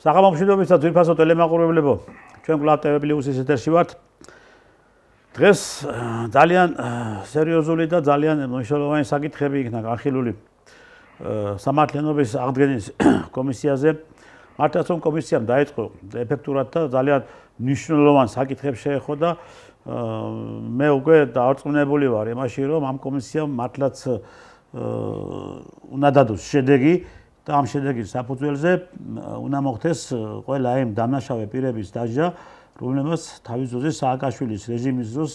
საღამო მშვიდობის და ძვირფასო ტელემაყურებლებო, ჩვენ კვლავ TV პლუსის ეთერში ვართ. დღეს ძალიან სერიოზული და ძალიან მნიშვნელოვანი საკითხები იქნა განხილული სამართლიანობის აღდგენის კომისიაზე. მართლაც რომ კომისიამ დაიწყო ეფექტურად და ძალიან მნიშვნელოვან საკითხებს შეეხო და მე უკვე დაარწმუნებული ვარ იმაში, რომ ამ კომისიამ მართლაც უნდა დადოს შედეგი და ამ შედეგის საფუძველზე უნდა მოხდეს ყველა იმ დამნაშავე პირების დასჯა, რომლებმაც თავის ძოზე სააკაშვილის რეჟიმის დროს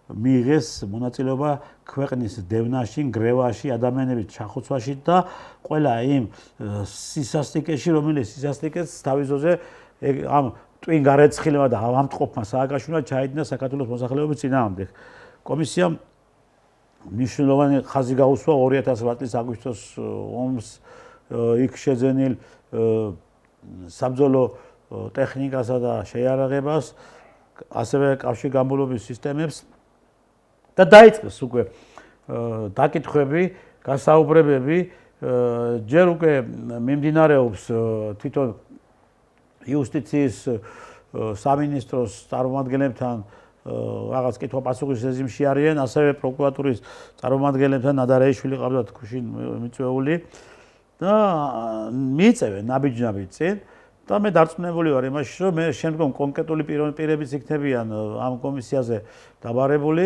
მიიღეს მონაწილეობა ქვეყნის დევნაში, გრევაში, ადამიანების ჩახოცვაში და ყველა იმ სისასტიკეში, რომელიც სისასტიკეს თავის ძოზე ამ ტვინგარეცხილმა და ავადმყოფმა სააკაშვილმა ჩაიდინა საქართველოს მოსახლეობის წინააღმდეგ. კომისიამ მნიშვნელოვანი ხაზი გაუსვა 2008 წლის აგვისტოს ომს იქ შეძენილ საბრძოლო ტექნიკასა და შეიარაღებას, ასევე კავშირგაბმულობის სისტემებს და დაიწყეს უკვე დაკითხვები, გასაუბრებები, ჯერ უკვე მიმდინარეობს თვითონ იუსტიციის სამინისტროს წარმომადგენლებთან რაღაც კითხვა-პასუხის რეჟიმში არიან, ასევე პროკურატურის წარმომადგენლებთან ნადარეიშვილი ყავდათ ქუშინ მიწვეული და მიიწევენ ნაბიჯ-ნაბიჯ წინ და მე დარწმუნებული ვარ იმაში, რომ მე შემდგომ კონკრეტული პირებიც იქნებიან ამ კომისიაზე დაბარებული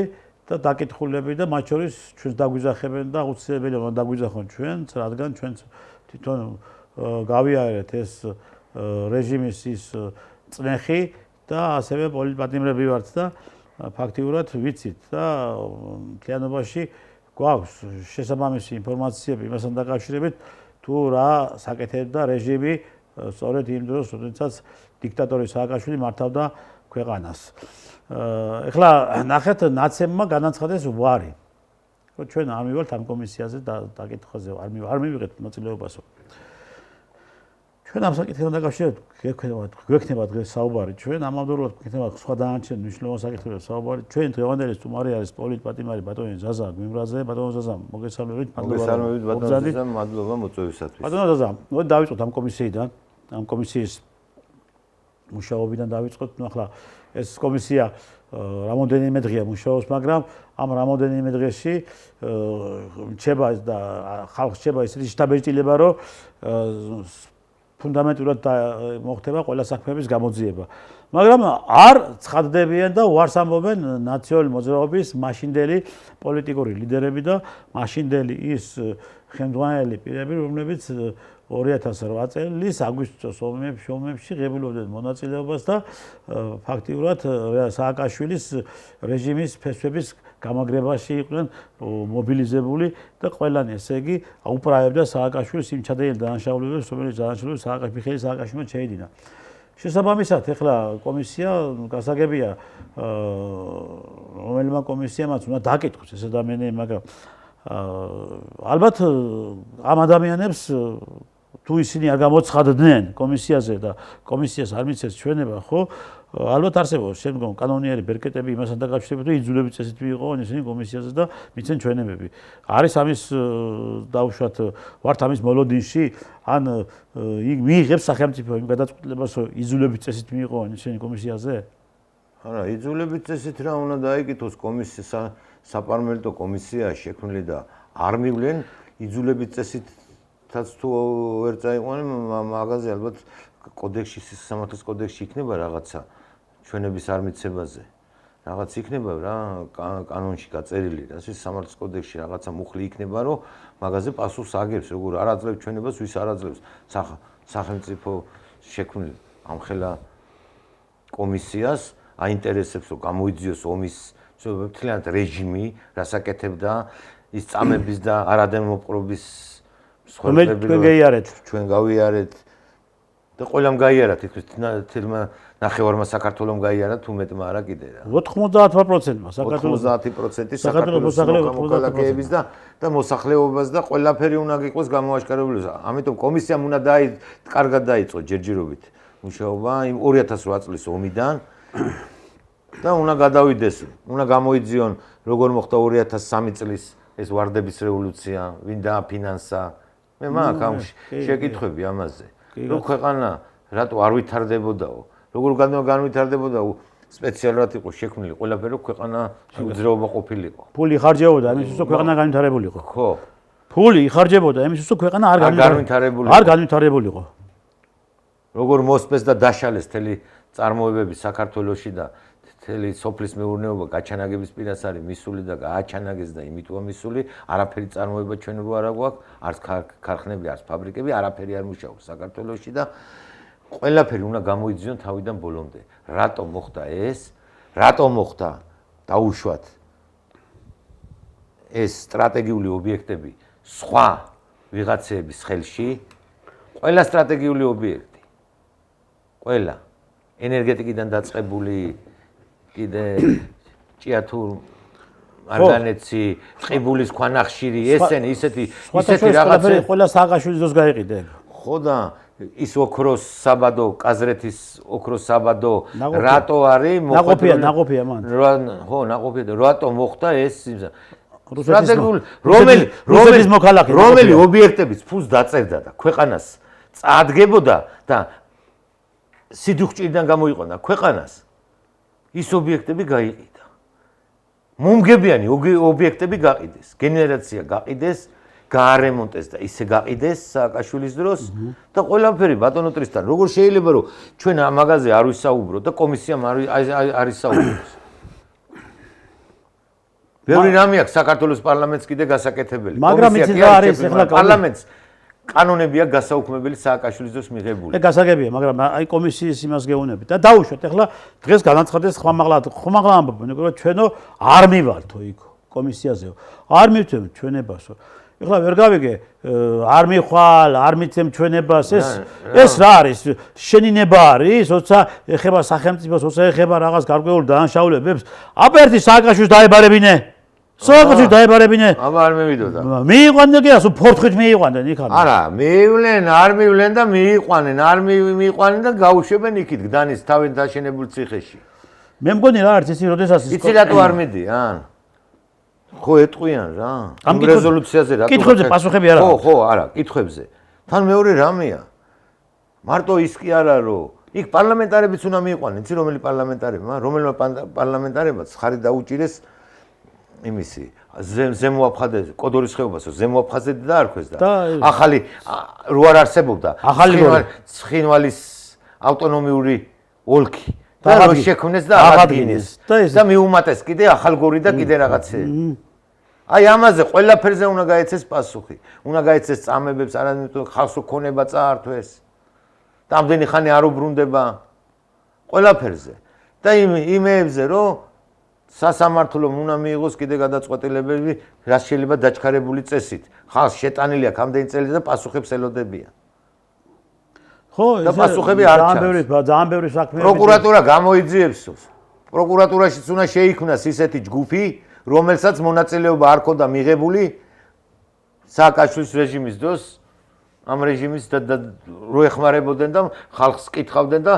და დაკითხულები და მათ შორის ჩვენს დაგვიძახებენ და აუცილებელია რომ დაგვიძახონ ჩვენც, რადგან ჩვენც თვითონ გავიარეთ ეს რეჟიმის ის წნეხი და ასევე პოლიტპატიმრები ვართ და ფაქტიურად ვიცით და მთლიანობაში გვაქვს შესაბამისი ინფორმაციები იმასთან დაკავშირებით თუ რა საკეთებდა რეჟიმი სწორედ იმ დროს, როდესაც დიქტატორი სააკაშვილი მართავდა ქვეყანას. ეხლა ნახეთ, ნაცემმა განაცხადეს უარი, რომ ჩვენ არ მივართ ამ კომისიაზე დაკითხვაზე, არ მივიღეთ მონაწილეობასო. ჩვენ ამ საკითხთან დაკავშირებით გვექნება დღეს საუბარი, ჩვენ ამავდროულად გვექნება სხვა დანარჩენ მნიშვნელოვან საკითხებზე საუბარი. ჩვენ დღევანდელი სტუმარი არის პოლიტპატიმარი ბატონი ზაზა გვიმრაძე. ბატონო ზაზა, მოგესალმებით, მადლობა მოწვევისათვის. ბატონო ზაზა, მოდი დავიწყოთ ამ კომისიიდან, ამ კომისიის მუშაობიდან დავიწყოთ. ნუ ახლა ეს კომისია რამოდენიმე დღეა მუშაობს, მაგრამ ამ რამოდენიმე დღეში რჩება და ხალხს რჩება ისეთი შთაბეჭდილება, რომ ფუნდამენტურად მოხდება ყველა საქმეების გამოძიება. მაგრამ არ ცხადდებიან და უარს ამბობენ ნაციონალური მოძრაობის მაშინდელი პოლიტიკური ლიდერები და მაშინდელი ის ხელმძღვანელი პირები, რომლებიც 2008 წლის აგვისტოს ომებში ღებულობდნენ მონაწილეობას და ფაქტიურად სააკაშვილის რეჟიმის ფესვების გამაგრებაში იყვნენ მობილიზებული და ყველანი ესე იგი აუპრაებდა სააკაშვილის იმ ჩადენილ დანაშაულებებს, რომელიც დანაშაულებს მიხეილ სააკაშვილმა შეედინა. შესაბამისად, ეხლა კომისია გასაგებია, რომელმა კომისიამაც უნდა დაკითხოს ეს ადამიანები, მაგრამ ალბათ ამ ადამიანებს თუ ისინი არ გამოცხადდნენ კომისიაზე და კომისიას არ მიცეს ჩვენება, ხო? ალბათ არსებობს შემდგომ კანონიერი ბერკეტები იმასთან დაკავშირებით, რომ იძულებით წესით მიიღონ ისინი კომისიაზე და მიცენ ჩვენებები. არის ამის დაუშვათ ვართ ამის მოლოდინში, ან მიიღებს სახელმწიფო იმ გადაწყვეტილებას, რომ იძულებით წესით მიიღონ ისინი კომისიაზე? არა, იძულებით წესით რა უნდა დაიკითხოს კომისია, საპარლამენტო კომისია შექმნილი და არ მივლენ იძულებით წესითაც თუ ვერ წაიყვანენ მაგაზე ალბათ კოდექსში, სამართლის კოდექსში იქნება რაღაცა ჩვენების არ მიცებაზე. რაღაც იქნება რა კანონში გაწერილი, რასაც სამართლის კოდექსში რაღაცა მუხლი იქნება, რომ მაგაზე პასუხს აგებს, როგორ არ აძლევს ჩვენებას, ვის არ აძლევს სახელმწიფო შექმნილ ამხელა კომისიას აინტერესებს, რომ გამოიძიოს ომის მთლიანად რეჟიმი, რასაკეთებდა ის წამების და არადემოკრატიის სხვადასხვაები ჩვენ გავიარეთ და ყველამ გაიარათ, თითქოს ნახევარმა საქართველომ გაიარა, თუ მეტმა არა კიდე რა. 90%-მა საქართველოს 90% საქართველოს მოქალაქეების და მოსახლეობას და ყველაფერი უნდა იყოს გამოაშკარებული. ამიტომ კომისიამ უნდა კარგად დაიწყო ჯერჯერობით მუშაობა იმ 2008 წლის ომიდან და უნდა გადავიდეს, უნდა გამოიძიონ როგორ მოხდა 2003 წლის ეს ვარდების რევოლუცია, ვინ დააფინანსა. მე მაქვს ამ შეკითხვები ამაზე. რომ ქვეყანა რატო არ ვითარდებოდაო? როგორ განვითარდებოდაო? სპეციალურად იყო შექმნილი ყველაფერი, რომ ქვეყანა უძრაობა ყოფილიყო. ფული იხარჯებოდა იმისთვის, რომ ქვეყანა განვითარებულიყო. ხო. ფული იხარჯებოდა იმისთვის, რომ ქვეყანა არ განვითარებულიყო. როგორ მოსპეს და დაშალეს მთელი წარმოებები საქართველოში და მთელი სოფლის მეურნეობა გაჩანაგების პირას არის მისული და გააჩანაგეს და იმიტოა მისული, არაფერი წარმოება ჩვენ რო არა გვაქვს, არც ქარხნები, არც ფაბრიკები, არაფერი არ მუშაობს საქართველოში და ყველაფერი უნდა გამოიძიონ თავიდან ბოლომდე. რატომ მოხდა ეს? რატომ მოხდა დაუშვათ ეს სტრატეგიული ობიექტები სხვა ვიღაცების ხელში? ყველა სტრატეგიული ობიექტი, ყველა ენერგეტიკიდან დაწყებული კიდე ჭიათურ მარგანეცი, ყიბულის ქვანახშირი, ესენი ისეთი რაღაცა ყველა სააკაშვილის დროს გაიყიდა. ხო და ის ოქროს საბადო, კაზრეთის ოქროს საბადო რატო არის ნაყოფია მან. ხო, ნაყოფია და რატო მოხდა ეს რომელი ობიექტებიც ფულს დაწერდა და ქვეყანას წაადგებოდა და სიდუხჭირიდან გამოიყენა ქვეყანას ის ობიექტები გაიყიდა. მომგებიანი ობიექტები გაყიდეს, გენერაცია გაყიდეს, გაარემონტეს და ისე გაყიდეს სააკაშვილის დროს და ყველაფერი ბატონო ტრისთან როგორ შეიძლება რომ ჩვენ ამ მაგაზე არ ვისაუბროთ და კომისიამ არ ისაუბროს. ბევრი რამე აქვს საქართველოს პარლამენტს კიდე გასაკეთებელი. მაგრამ იცით რა არის ახლა პარლამენტს კანონები აქვს გასაუქმებელი სააკაშვილის დროს მიღებული. გასაგებია, მაგრამ აი კომისიის იმას გეუბნები და დაუშვათ ახლა დღეს განაცხადეს ხმამაღლა ამბობენ, რომ ჩვენო არ მივართო იქ კომისიაზეო. არ მივთვემ ჩვენებასო. ეხლა ვერ გავიგე, არ მიხვალ, არ მიცემ ჩვენებას, ეს რა არის? შენინება არის, როცა ეხება სახელმწიფოს, როცა ეხება რაღაც გარკვეულ დანაშაულებებს, აბა ერთი სააკაშვილს დაებარებინე. სააკაშვილს დაებარებინე. აბა არ მევიდოდა. მიიყვანდნენ კი ასო ფორთხით მიიყვანდნენ იქამდე. არა, არ მივლენ და მიიყვანენ, არ მიიყვანენ და გაუშვებენ იქით გდანის თავით დაშენებულ ციხეში. მე მგონი რა არის ისი, როდესაც იცი რატო არ მიდიან? ხო ეტყვიან რა. ამ რეზოლუციაზე რატო? კითხვებზე პასუხები არა. ხო, არა, კითხვებზე. თან მეორე რამეა. მარტო ის კი არა რომ იქ პარლამენტარებიც უნდა მიიყვანენ, იცი რომელი პარლამენტარებმა? რომელმა პარლამენტარებმაც ხარი დაუჭირეს იმისი ზემოაფხაზეთ კოდორის ხეობას ზემოაფხაზეთი დაარქვეს და ახალი რო არ არსებობდა ცხინვალის ავტონომიური ოლქი და რო შექმნეს და აღადგინეს და მიუმატეს კიდე ახალგორი და კიდე რაღაცეები. აი ამაზე ყველაფერზე უნდა გაეცეს პასუხი. უნდა გაეცეს წამებებს, არამედ ხალხს ქონება წაართვეს. და ამდენი ხანი არ უბრუნდება ყველაფერზე. და იმეებზე რომ სასამართლომ უნდა მიიღოს კიდე გადაწყვეტილებები, რაც შეიძლება დაჩქარებული წესით. ხალხს შეტანილი აქვს ამდენი წელი და პასუხებს ელოდებიან. ხო, და პასუხები არ ჩანს. ძალიან ბევრი საქმეა. პროკურატურა გამოიძიებს. პროკურატურაშიც უნდა შეიქმნას ისეთი ჯგუფი, რომელსაც მონაწილეობა არ ქონდა მიღებული სააკაშვილის რეჟიმის დროს, ამ რეჟიმის რო ეხმარებოდნენ და ხალხს კითხავდნენ და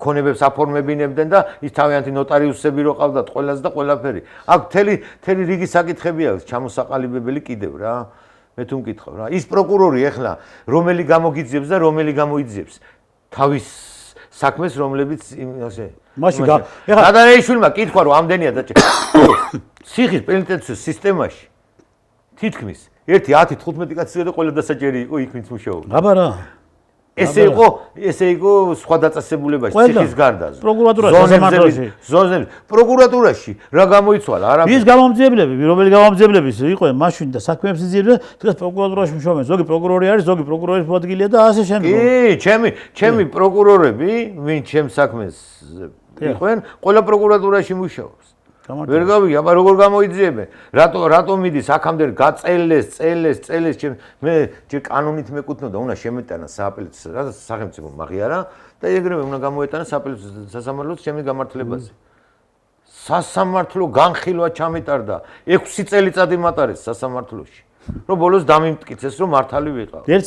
ქონებებს აფორმებინებდნენ და ის თავიანთი ნოტარიუსები რო ყავდათ ყველას და ყველაფერი. აქ მთელი რიგი საკითხები აქვს ჩამოსაყალიბებელი კიდევ რა. მე თუ მკითხავ რა. ის პროკურორი ახლა რომელი გამოგიძიებს და რომელი გამოიძიებს თავის საქმეს რომლებიც ასე მაშინ ეხლა დადარეიშვილმა კითხვა რომ ამდენია და სიხის პენიტენციურ სისტემაში თითქმის 1-10-15 კაცი და ყველა დასაჭერი იყო იქ ვინც მუშაობდა. აბა რა. ესე იყო სხვა დაწესებულებაში ციხის გარდა. პროკურატურაში, ზონებში, პროკურატურაში რა გამოიცვალა? არა. ის გამომძიებლები, რომელი გამომძიებლები იყვნენ მაშინ და საქმეებს იძიებდნენ, დღეს პროკურატურაში მუშაობენ. ზოგი პროკურორი არის, ზოგი პროკურორის მოადგილეა და ასე შემდეგ. კი, ჩემი პროკურორები, ვინ ჩემს საქმეს იყვნენ, ყველა პროკურატურაში მუშაობს. ვერ გავიგე, აბა როგორ გამოიძიებენ? რატო მიდის აქამდე გაწელეს, წელეს, მე ჯერ კანონით მეკუთვნოდა, უნდა შემეტანა სააპელაციო, რა სახელმწიფო მაღიარა და ეგრევე უნდა გამოეტანა სააპელაციო სასამართლოს ჩემი გამართლებაზე. სასამართლო განხილვა ჩამიტარდა 6 წელიწადი მატარეს სასამართლოში. რომ ბოლოს დამიმტკიცეს რომ მართალი ვიყავ. 1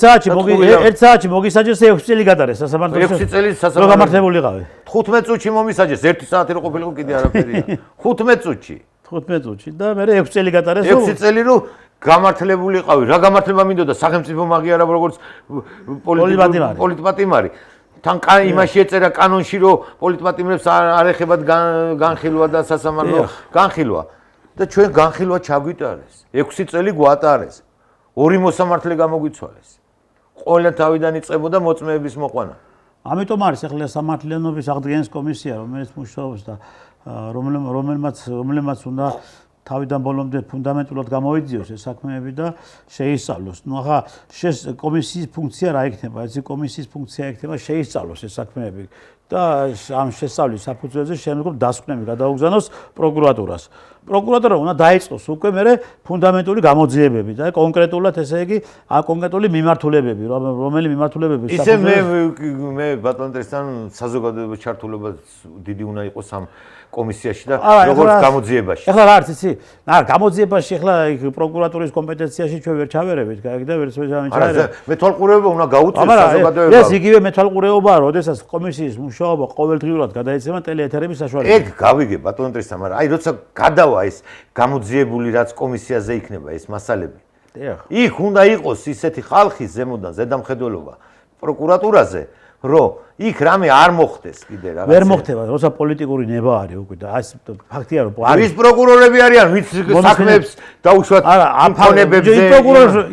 საათში მოგისაჯეს 6 წელი გადარეს სასამართლოში. 6 წელი სასამართლოში გამართებულიყავი. 15 წუთში მომისაჯეს, 1 საათი რო ყოფილიყო კიდე არაფერია. 15 წუთში. 15 წუთში და მე 6 წელი გადარეს. 6 წელი რო გამართლებულიყავი. რა გამართლება მინდოდა სახელმწიფო მაღიარა როგორც პოლიტპატიმარი. თან იმაში ეწერა კანონში რომ პოლიტპატიმრებს არ ეხებათ განხილვა და სასამართლო განხილვა და ჩვენ განხილვა ჩაგვიტარეს 6 წელი გვატარეს 2 მოსამართლე გამოგვიცვალეს ყველა თავიდან იწყებოდა მოწმეების მოყვანა ამიტომ არის ახლა სამართლიანობის აღდგენის კომისია რომელიც მუშაობს და რომელმაც უნდა თავიდან ბოლომდე ფუნდამენტურად გამოვიძიოს ეს საქმეები და შეისწავლოს. ნუ ახლა კომისიის ფუნქცია რა იქნება? ეს კომისიის ფუნქცია იქნება შეისწავლოს ეს საქმეები და ამ შესწავლის საფუძველზე შემდგომ დასკვნები გადაუგზავნოს პროკურატურას. პროკურატურა უნდა დაიწყოს უკვე მერე ფუნდამენტური გამოძიებები და კონკრეტულად ესე იგი კონკრეტული მიმართულებები, რომელი მიმართულებები ისე მე ბატონტრისთან საზოგადოების ჩართულობა დიდი უნდა იყოს ამ კომისიაში და როგორც გამოძიებაში. ეხლა რა არის იცი? გამოძიებაში ეხლა პროკურატურის კომპეტენციაში ჩვენ ვერ ჩავერევით, და ვერც ვერ ჩავერევით. მეთვალყურეობა უნდა გაუწიოს საზოგადოებამ. ეს იგივე მეთვალყურეობაა, როდესაც კომისიის მუშაობა ყოველდღიურად გადაეცემა ტელეეთერების საშუალებით. ეგ გავიგე ბატონტრისთან, მაგრამ აი როცა გადავა ეს გამოძიებული რაც კომისიაზე იქნება ეს მასალები. იქ უნდა იყოს ისეთი ხალხის ზემოდან ზედამხედველობა პროკურატურაზე რომ იქ რამე არ მოხდეს კიდე რაღაცა. ვერ მოხდება, როცა პოლიტიკური ნება არის უკვე და ეს ფაქტია რომ არის. ის პროკურორები არიან, ვინც საქმეებს დაუშვათ ინფონებებზე.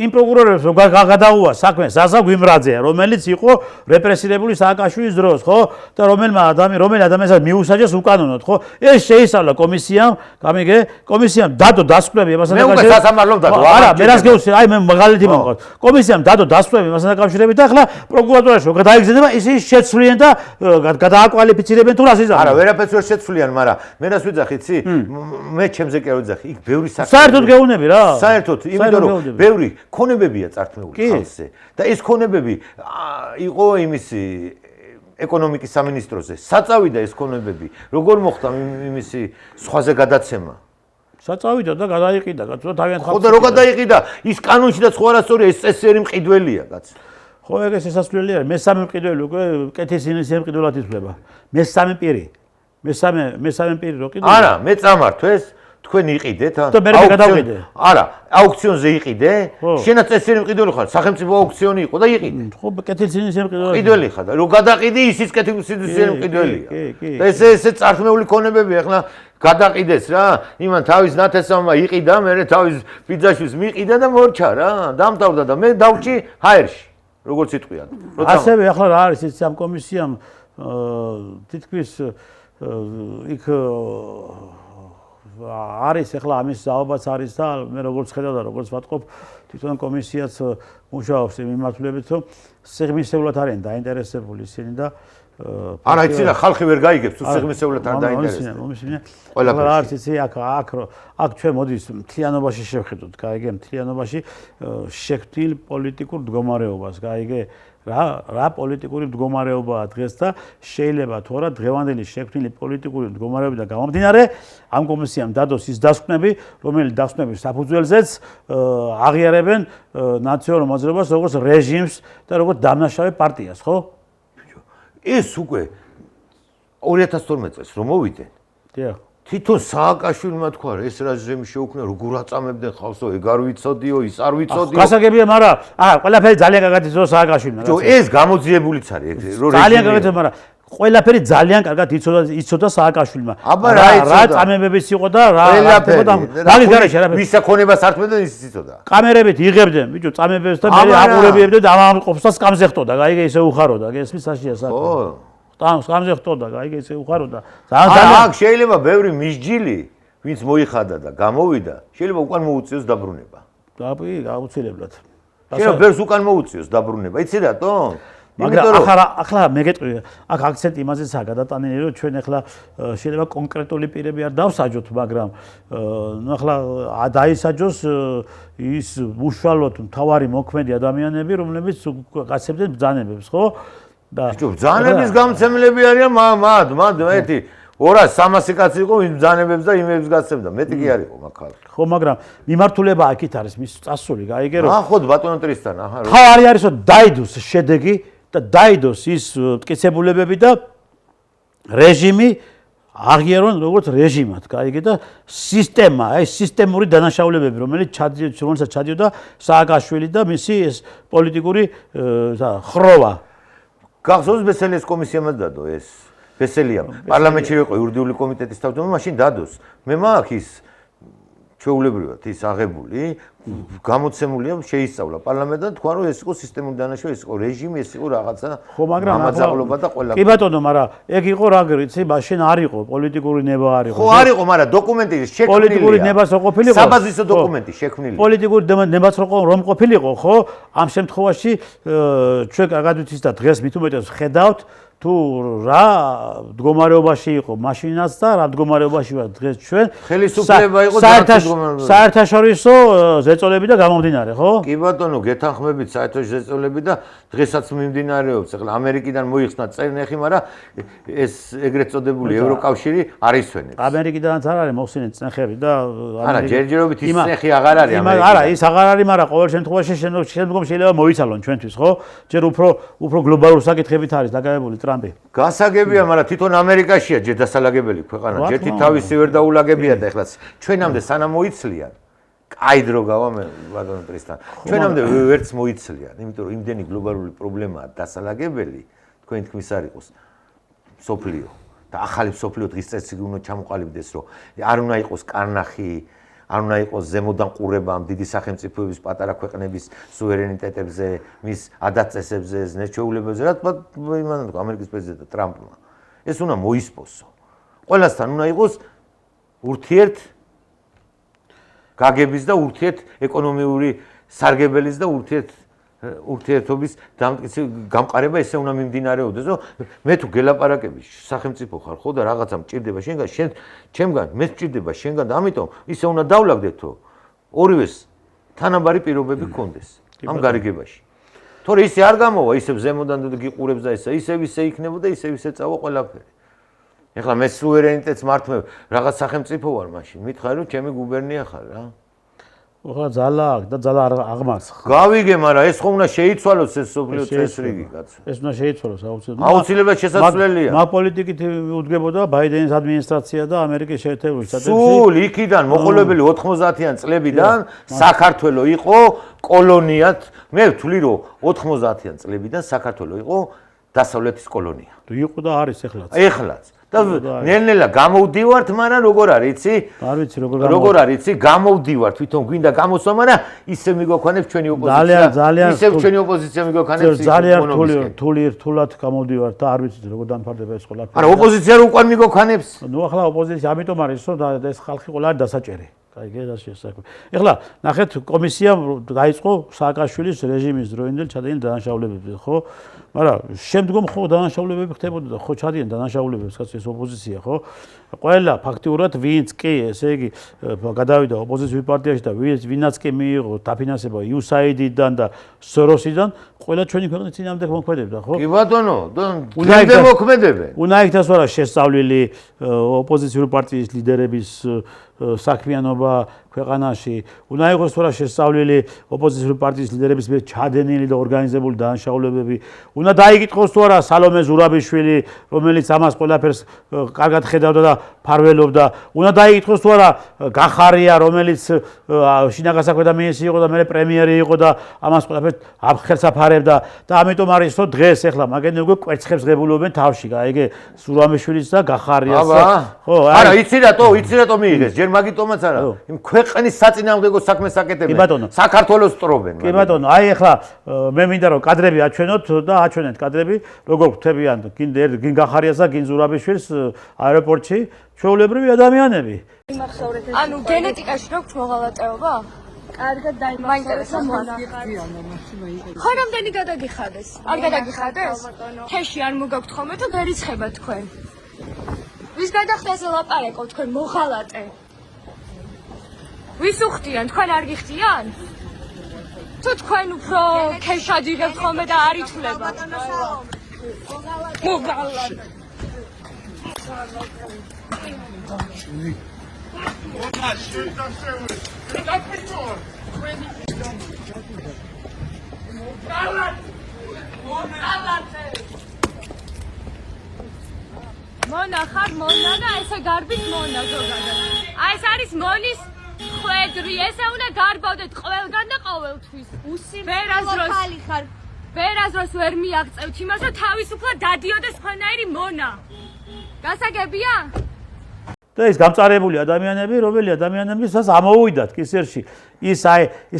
იმ პროკურორებს რომ გადაუვა საქმე ზაზა გვიმრაძეა, რომელიც იყო რეპრესირებული სააკაშვილის დროს, ხო? და რომელი ადამიანსაც მიუსაჯეს უკანონოდ, ხო? ეს შეისწავლა კომისიამ, გამიგე? კომისიამ დადო დასკვნები ამასთან დაკავშირებით. მე უკვე სასამართლომ დადო. არა, მე რას გეუბნები, აი მე მაგალითი მომყავს. კომისიამ დადო დასკვნები ამასთან დაკავშირებით და ახლა პროკურატურაში რომ გადაიგზავნება ისინი შეცვლიან და გადააკვალიფიცირებენ თუ რას იზამენ. არა, ვერაფერს ვერ შეცვლიან, მაგრამ მე რას ვიძახი, იცი? მე ჩემზე კი არ ვიძახი, იქ ბევრი საქმე. საერთოდ გეუბნები რა. საერთოდ, იმიტომ რომ ბევრი ქონებებია წართმეული ხალხზე და ეს ქონებები იყო იმისი ეკონომიკის სამინისტროზე. საწავიდა ეს ქონებები. როგორ მოხდა იმისი სხვაზე გადაცემა? საწავიდა და გადაიყიდა, კაცო, თავიანთ ხალხს. ხო და რო გადაიყიდა, ის კანონში და სხვა რასწორია, ეს წესიერი მყიდველია, კაცო. ხო, ეგ შესაძლებელი არის. მესამე მყიდველი უკვე კეთის ინიციატივის მყიდველად ითვლება. მესამე პირი. მესამე პირი რო კიდე. არა, მე წამართვ ეს თქვენ იყიდეთ, და მე გადავყიდე. არა, აუქციონზე იყიდე. შენაც წესიერი მყიდველი ხარ, სახელმწიფო აუქციონი იყო და იყიდე. ხო, კეთის ინიციატივის მყიდველი ხარ და რო გადაყიდი, ისიც კეთის ინიციატივის მყიდველია. და ესე წართმეული ქონებები ახლა გადაყიდეს რა. იმან თავის ნათესავმა იყიდა, მე თავის ბიძაშვილს მიყიდა და მორჩა რა. დამთავრდა და მე დავჭი ჰაერში. როგორც იტყვიან. ასევე ახლა რა არის ეს ამ კომისიამ თითქმის იქ არის ახლა ამის ზაობაც არის და მე როგორც ხედავ და როგორც ვატყობ თვითონ კომისიაც მუშაობს იმ მიმართულებით რომ სიღრმისეულად არიან დაინტერესებული ისინი და არა იცი რა ხალხი ვერ გაიგებს თუ სიღრმისეულად არ დაინტერესდება. ყველაფერში არის იცი აქ ჩვენ მოდის მთლიანობაში შევხედოთ, გაიგე მთლიანობაში შექმნილ პოლიტიკურ მდგომარეობას, გაიგე რა პოლიტიკური მდგომარეობაა დღეს და შეიძლება თუ არა დღევანდელი შექმნილი პოლიტიკური მდგომარეობიდან გამომდინარე ამ კომისიამ დადოს ის დასკვნები, რომელიც დასკვნების საფუძველზეც აღიარებენ ნაციონალურ მოძრაობას როგორც რეჟიმს და როგორც დამნაშავე პარტიას, ხო? ეს უკვე 2012 წელს რომ მოვიდნენ. დიახ. თვითონ სააკაშვილმა თქვა, ეს რეჟიმი შეუქმნა, როგორ აწამებდნენ ხალხსო, ეგ არ ვიცოდიო, ის არ ვიცოდიო. გასაგებია, მაგრამ ყველაფერი ძალიან კარგად იცოდა სააკაშვილმა. ეს გამოძიებულიც არის, რომ ძალიან კარგად იცოდა, მაგრამ ყველაფერი ძალიან კარგად იცოდა სააკაშვილმა. რა წამებებიც იყო და რა ხდებოდა. მაგის გარეშე არაფერი. ვის საქონებას ართმევდნენ ის იცოდა. კამერებით იღებდნენ, ბიჭო, წამებებს და მე აყურებიებდნენ და ამ ყოფს და სკამზე ხტოდა, გაიგე ისე უხაროდა, გესმის საშია საქმე. ხო. სკამზე ხტოდა, გაიგე ისე უხაროდა. ძალიან შეიძლება ბევრი მისჯილი, ვინც მოიხადა და გამოვიდა, შეიძლება უკან მოუწიოს დაბრუნება. აუცილებლად. შეიძლება ბევრს უკან მოუწიოს დაბრუნება. იცი რატომ? მაგრამ ახლა მე გეტყვი, აქ აქცენტი იმაზეცაა გადატანილი, რომ ჩვენ ახლა შეიძლება კონკრეტული პირები არ დავსაჯოთ, მაგრამ ნუ ახლა დაისაჯოს ის უშუალოდ მთავარი მოქმედი ადამიანები, რომლებიც გაცემდნენ ბრძანებებს, ხო? და ბრძანების გამცემლები არიან მათ ერთი 200-300 კაცი იყო იმ ბრძანებებს და იმებს გაცემდა, მეტი კი არ იყო მაგალ. ხო, მაგრამ მიმართულება აქეთ არის მის წასული, გაიგე რომ ახოთ ბატონტრისთან, აჰა. თავი არის რომ დაიდოს შედეგი და დაიდოს ის მტკიცებულებები და რეჟიმი აღიარონ როგორც რეჟიმად, გაიგე და სისტემა, აი სისტემური დანაშაულებები, რომელიც ჩადიოდა სააკაშვილი და მისი ეს პოლიტიკური ხროვა. გახსოვს ბესელიას კომისიამაც დადო ეს. ბესელიამ პარლამენტში იყო იურიდიული კომიტეტის თავმჯდომარე, მაშინ დადოს. მე მაქვს ის ჩვეულებრივად ის აღებული, გამოცემულია, შეისწავლა პარლამენტთან, თქვა რომ ეს იყო სისტემური დანაშაული, ეს იყო რეჟიმი, ეს იყო რაღაცა ამაძაღლობა და ყველა. კი ბატონო, მაგრამ ეგ იყო რა გიცი, მაშინ არ იყო პოლიტიკური ნება არ იყო. ხო არ იყო, მაგრამ დოკუმენტი შექმნილია. პოლიტიკური ნებას რო ყოფილიყო. საბაზისო დოკუმენტი შექმნილია. პოლიტიკური ნებას რომ ყოფილიყო, ხო? ამ შემთხვევაში ჩვენ კარგად ვიცით და დღეს მით უმეტეს ხედავთ თუ რა მდგომარეობაში იყო მაშინაც და რა მდგომარეობაში ვარ დღეს ჩვენ ხელისუფლება იყო საერთაშორისო ზეწოლები და გამომდინარე ხო? კი ბატონო, გეთანხმებით საერთაშორისო ზეწოლები და დღესაც მიმდინარეობს. ახლა ამერიკიდან მოიხსნა წერნეხი, მაგრამ ეს ეგრეთ წოდებული ევროკავშირი არ ისვენებს. ამერიკიდანაც არ არის მოხსნილი წნეხები და არა, ჯერჯერობით ის წნეხი აღარ არის ამერიკიდან. არა, ის აღარ არის, მაგრამ ყოველ შემთხვევაში შემდგომ შეიძლება მოიცალონ ჩვენთვის, ხო? ჯერ უფრო გლობალურ საკითხებით არის დაკავებული ტრამპი. გასაგებია, მაგრამ თვითონ ამერიკაშია ჯერ დასალაგებელი ქვეყანა. ჯერთი თავისი ვერ დაულაგებია და ეხლა ჩვენამდე სანამ მოიცლიან. აი დრო გავა მე ბატონო ტრისთან. ჩვენამდე ვერც მოიცლიან, იმიტომ რომ იმდენი გლობალური პრობლემაა დასალაგებელი, თქვენ თქმის არ იყოს სოფლიო და ახალი სოფლიო დღის წესრიგი უნდა ჩამოყალიბდეს, რომ არ უნდა იყოს კარნახი, არ უნდა იყოს ზემოდან ყურება ამ დიდი სახელმწიფოების პატარა ქვეყნების სუვერენიტეტებზე, მის ადაწესებზე, ზნეჩვეულებებზე, რაც იმანად ამერიკის პრეზიდენტ ტრამპმა. ეს უნდა მოისპოსო. ყველასთან უნდა იყოს ურთიერთ გაგების და ურთიერთ ეკონომიური სარგებელის და ურთიერთობის გამყარება ესე უნდა მიმდინარეობდეს, რომ მე თუ გელაპარაკები სახელმწიფო ხარ ხო და რაღაცა მჭირდება შენგან, ჩემგან მე მჭირდება შენგან და ამიტომ ისე უნდა დავლაგდეთ, რომ ორივეს თანაბარი პირობები გქონდეს ამ გარიგებაში. თორე ისე არ გამოვა, ისე ზემოდან და გიყურებს და ისე იქნებოდა, ისე წავა ყველაფერი. ეხლა მე სუვერენიტეტს მართმევ, რაღაც სახელმწიფო ვარ მაშინ, მითხარი რომ ჩემი გუბერნია ხარ რა. ხო ძალა აქვს და ძალა აღმარცხ. გავიგე, მაგრამ ეს ხო უნდა შეიცვალოს ეს სოფლიო წესრიგი, კაცო. ეს უნდა შეიცვალოს აუცილებლად. აუცილებლად შესაძლებელია. მაგ პოლიტიკით უდგებოდა ბაიდენის ადმინისტრაცია და ამერიკის შეერთებული შტატებში. სულ იქიდან მოყოლებული 90-იან წლებიდან საქართველო იყო კოლონიად. მე ვთვლი რომ 90-იან წლებიდან საქართველო იყო დასავლეთის კოლონია. იყო და არის ეხლაც. ეხლაც. და ნელ-ნელა გამოვდივართ, მაგრამ როგორ არის, იცი? არ ვიცი როგორ არის, იცი? გამოვდივართ, თვითონ გვინდა გამოსვა, მაგრამ ისე მიგვაქვანებს ჩვენი ოპოზიცია. ძალიან ისე ჩვენი ოპოზიცია მიგვაქვანებს. ძალიან რთულად გამოვდივართ და არ ვიცი როგორ დამფარდება ეს ყველაფერი. არა, ოპოზიცია რო უკან მიგვაქვანებს. ნუ ახლა ოპოზიცია ამიტომ არის, რომ ეს ხალხი ყველა არის დასაჭერი. აი, ეს შესაძლოა. ეხლა ნახეთ, კომისიამ დაიწყო სააკაშვილის რეჟიმის დროინდელ ჩადენილ დანაშაულებებზე, ხო? მაგრამ შემდგომ ხო დანაშაულებები ხდებოდა და ხო ჩადიან დანაშაულებებს, რაც ეს ოპოზიცია, ხო? ყველა ფაქტიურად ვინც კი, ესე იგი, გადავიდა ოპოზიციურ პარტიაში და ვინაც კი მიიღო დაფინანსება USAID-დან და SOROS-დან, ყველა ჩვენი ქვეყნის წინააღმდეგ მოქმედებდა, ხო? კი ბატონო, დღემდე მოქმედებენ. უნდა იქნას ვარა შესწავლილი ოპოზიციური პარტიის ლიდერების საქმიანობა ქვეყანაში, უნდა იყოს ვარა შესწავლილი ოპოზიციური პარტიის ლიდერების მიერ ჩადენილი და ორგანიზებული დანაშაულებები, უნდა დაიკითხოს თუ არა სალომე ზურაბიშვილი, რომელიც ამას ყველაფერს კარგად ხედავდა და ფარველობდა, უნდა დაიკითხოს თუ არა გახარია, რომელიც შინაგან საქმეთა მინისტრი იყო და მერე პრემიერი იყო და ამას ყველაფერს ხელს აფარებდა და ამიტომ არის რომ დღეს ეხლა მაგენი უკვე კვერცხებს ღებულობენ თავში, გაიგე, ზურაბიშვილის და გახარიას. ხო, არა, იცი რატო მიიღეს, ჯერ მაგიტომაც არა. იმ ქვეყნის საწინააღმდეგო საქმეს აკეთებენ. საქართველოს სტრობენ. კი ბატონო, აი ეხლა მე მინდა რომ კადრები აჩვენოთ და აჩვენეთ კადრები, როგორ ხვდებიან გინ გახარიას და გინ ზურაბიშვილს აეროპორტში ჩვეულებრივი ადამიანები. ანუ გენეტიკაში რო გვთ მოღალატეობა? კარგად დაიმახსოვრეთ მონახარ. ხო რამდენი გადაგიხადეს? არ გადაგიხადეს? თეში არ მოგაქვთ ხოლმე და გერიცხება თქვენ. ვის გადახდაზე ლაპარაკობ თქვენ მოღალატე? ვის უხდიან? თქვენ არ გიხდიან? თუ თქვენ უფრო ქეშად იღებთ ხოლმე და არ ითვლება. მოღალატე. მონა ხარ მონა და ესე გარბის მონა ზოგადად. აი ეს არის მონის ხვედრი, ესე უნდა გარბავდეთ ყველგან და ყოველთვის. ვერასდროს ხალი ხარ. ვერაზროს ვერ მიაღწევთ იმას, რომ თავისუფლად დადიოდეს სხვანაირი მონა. გასაგებია? და ეს გამწარებული ადამიანები, რომელი ადამიანებსაც ამოუვიდათ კისერში ის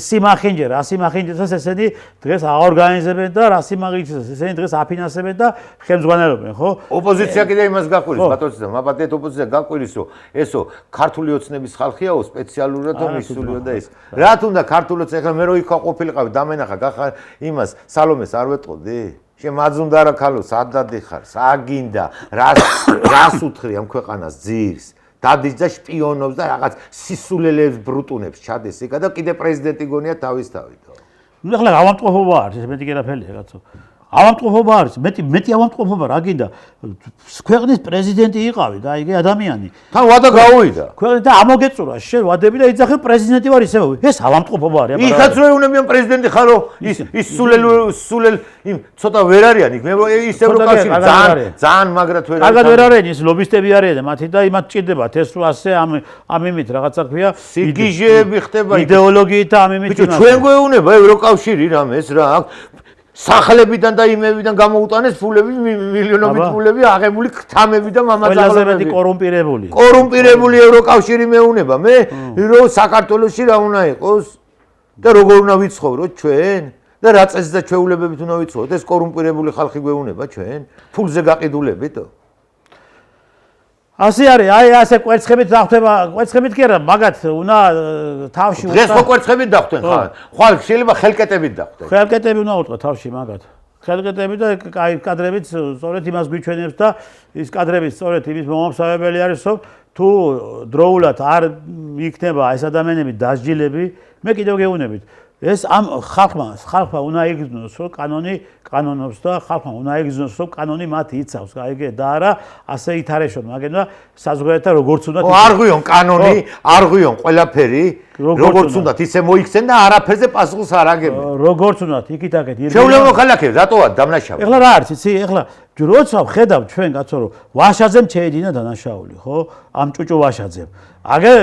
სიმახინჯე, რა სიმახინჯესაც ესენი დღეს აორგანიზებენ და რა სიმახინჯესაც ესენი დღეს აფინანსებენ და ხელმძღვანელობენ, ხო? ოპოზიცია კიდე იმას გაყვირის, ბატონო, მაბადეთ ოპოზიცია გაყვირის, რომ ესო ქართული ოცნების ხალხიაო სპეციალურად მისულიო და ეს. რა თუნდა ქართული ოცნება, ეხლა მე რო იქ ყოფილიყავი, დამენახა, გახა იმას სალომეს არ ვეტყოდი? შემაძუნდა რა ქალო, სადადი ხარ, საგინდა, რას უთხრი ამ ქვეყანას ძირს? დადის და შპიონობს და რაღაც სისულელებს ბრუტუნებს ჩადეს იქა და კიდე პრეზიდენტი გონია თავისთავითო. ნუ ახლა ავამტყოფობა არის, ეს მეტი კერაფელია კაცო. ავამტყოფობა არის, მეტი ავამტყოფობა რა გინდა? ქვეყნის პრეზიდენტი იყავი და იგი ადამიანი. თან ვადა გავუვიდა. ქვეყნის და ამოგეწურა შენ ვადები და იძახი პრეზიდენტი ვარ ისე. ეს ავამტყოფობა არის. იქაც რო ეუნებიან პრეზიდენტი ხარო, ის სულელ იმ ცოტა ვერ არიან იქ. მე ისე რო კავშირი ძალიან მაგრად ვერ არის. კარგად ვერ არიან ის ლობისტები არიან და მათი და იმათ ჭირდებათ ეს რო ასე ამ იმით რაღაცა ქვია სიგიჟეები ხდება იდეოლოგიით და ამ იმით. ბიჭო ჩვენ გვეუნება ევროკავშირი რამეს რა სახლებიდან და იმებიდან გამოუტანეს ფულები მილიონობით ფულები აღებული ქთამები და მამაძაღლები კორუმპირებული ევროკავშირი მეუნება მე რომ საქართველოში რა უნდა იყოს და როგორ უნდა ვიცხოვროთ ჩვენ და რა წესით და ჩვეულებებით უნდა ვიცხოვროთ ეს კორუმპირებული ხალხი გვეუნება ჩვენ ფულზე გაყიდულებითო ასე არის, აი ასე კვერცხებით დახვდება, კვერცხებით კი არა, მაგათ უნდა თავში უწყო. დღეს ხო კვერცხებით დახვდნენ ხარ? ხვალ შეიძლება ხელკეტებით დახვდნენ. ხელკეტები უნდა უწყო თავში მაგათ. ხელკეტები და აი კადრებით სწორედ იმას გვიჩვენებს და ის კადრები სწორედ იმის მომამსავებელი არის, რომ თუ დროულად არ იქნება ეს ადამიანები დასჯილები, მე კიდევ გეუბნებით ეს ამ ხალხმა უნდა იგრძნოს რომ კანონობს და ხალხმა უნდა იგრძნოს რომ კანონი მათ იცავს გაიგე და არა ასე ითარეშონ მაგენ და საზღვართან როგორც უნდა არ ღვიონ კანონი არ ღვიონ ყველაფერი როგორც უნდა ისე მოიქცენ და არაფერზე პასუხს არ აგებენ როგორც უნდა იქით აქეთ შეუძლია მოხალხე რატოა დამნაშავე ეხლა რა არის იცი ეხლა როცა ვხედავ ჩვენ კაცო რომ ვაშაძემ შეედინა დანაშაული ხო ამ ჭუჭუ ვაშაძემ აგე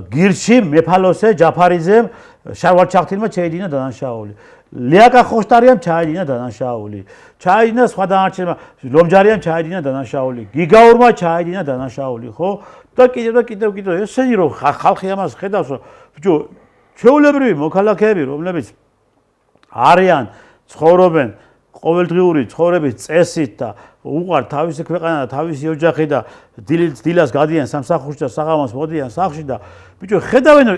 გირში მეფალოსე ჯაფარიძემ შარვალჩახთინმა შეედინა დანაშაული ლიაკა ხოშტარიამ ჩაედინა დანაშაული ჩაედინა სხვა დანარჩენმა ლომჯარიამ ჩაედინა დანაშაული გიგაურმა ჩაედინა დანაშაული ხო და კიდევ ესენი რომ ხალხი ამას ხედავს რომ ბიჭო ჩვეულებრივი მოქალაქეები რომლებიც არიან ცხოვრობენ ყოველდღიური ცხოვრების წესით და უყვართ თავისი ქვეყანა და თავისი ოჯახი და დილას გადიან სამსახურში და საღამოს მოდიან სახლში და ბიჭო ხედავენ რომ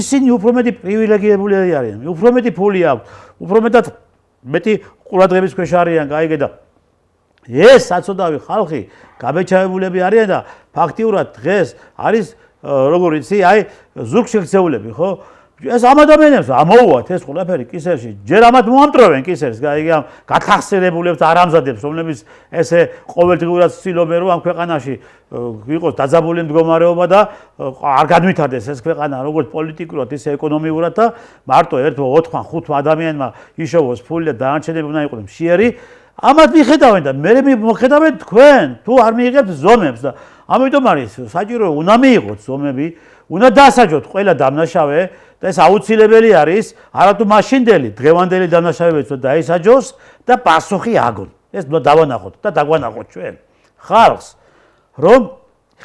ისინი უფრო მეტი პრივილეგირებული არიან უფრო მეტი ფული აქვს უფრო მეტი ყურადღების ქვეშ არიან გაიგე და ეს საწოდავი ხალხი გაბეჭდებულები არიან და ფაქტიურად დღეს არის როგორ იცი აი ზურგშექცეულები ხო ეს ამ ადამიანებს ამოუვათ ეს ყველაფერი კისერში ჯერ ამათ მოამტროვენ კისერს გაიგე ამ გათახსირებულებს არამზადებს რომლებიც ესე ყოველდღიურად ცდილობენ რომ ამ ქვეყანაში იყოს დაძაბული მდგომარეობა და არ განვითარდეს ეს ქვეყანა როგორც პოლიტიკურად ისე ეკონომიურად და მარტო 1-4-5 ადამიანმა იშოვოს ფული და დანარჩენები უნდა იყვნენ მშიერი ამათ მიხედავენ და მე მიხედავენ თქვენ თუ არ მიიღებთ ზომებს და ამიტომ არის საჭირო უნდა მიიღოთ ზომები უნდა დასაჯოთ ყველა დამნაშავე და ეს აუცილებელი არის არათუ მაშინდელი დღევანდელი დამნაშავეებიც უნდა დაისაჯოს და პასუხი აგონ ეს დავანახოთ და დაგვანახოთ ჩვენ ხალხს რომ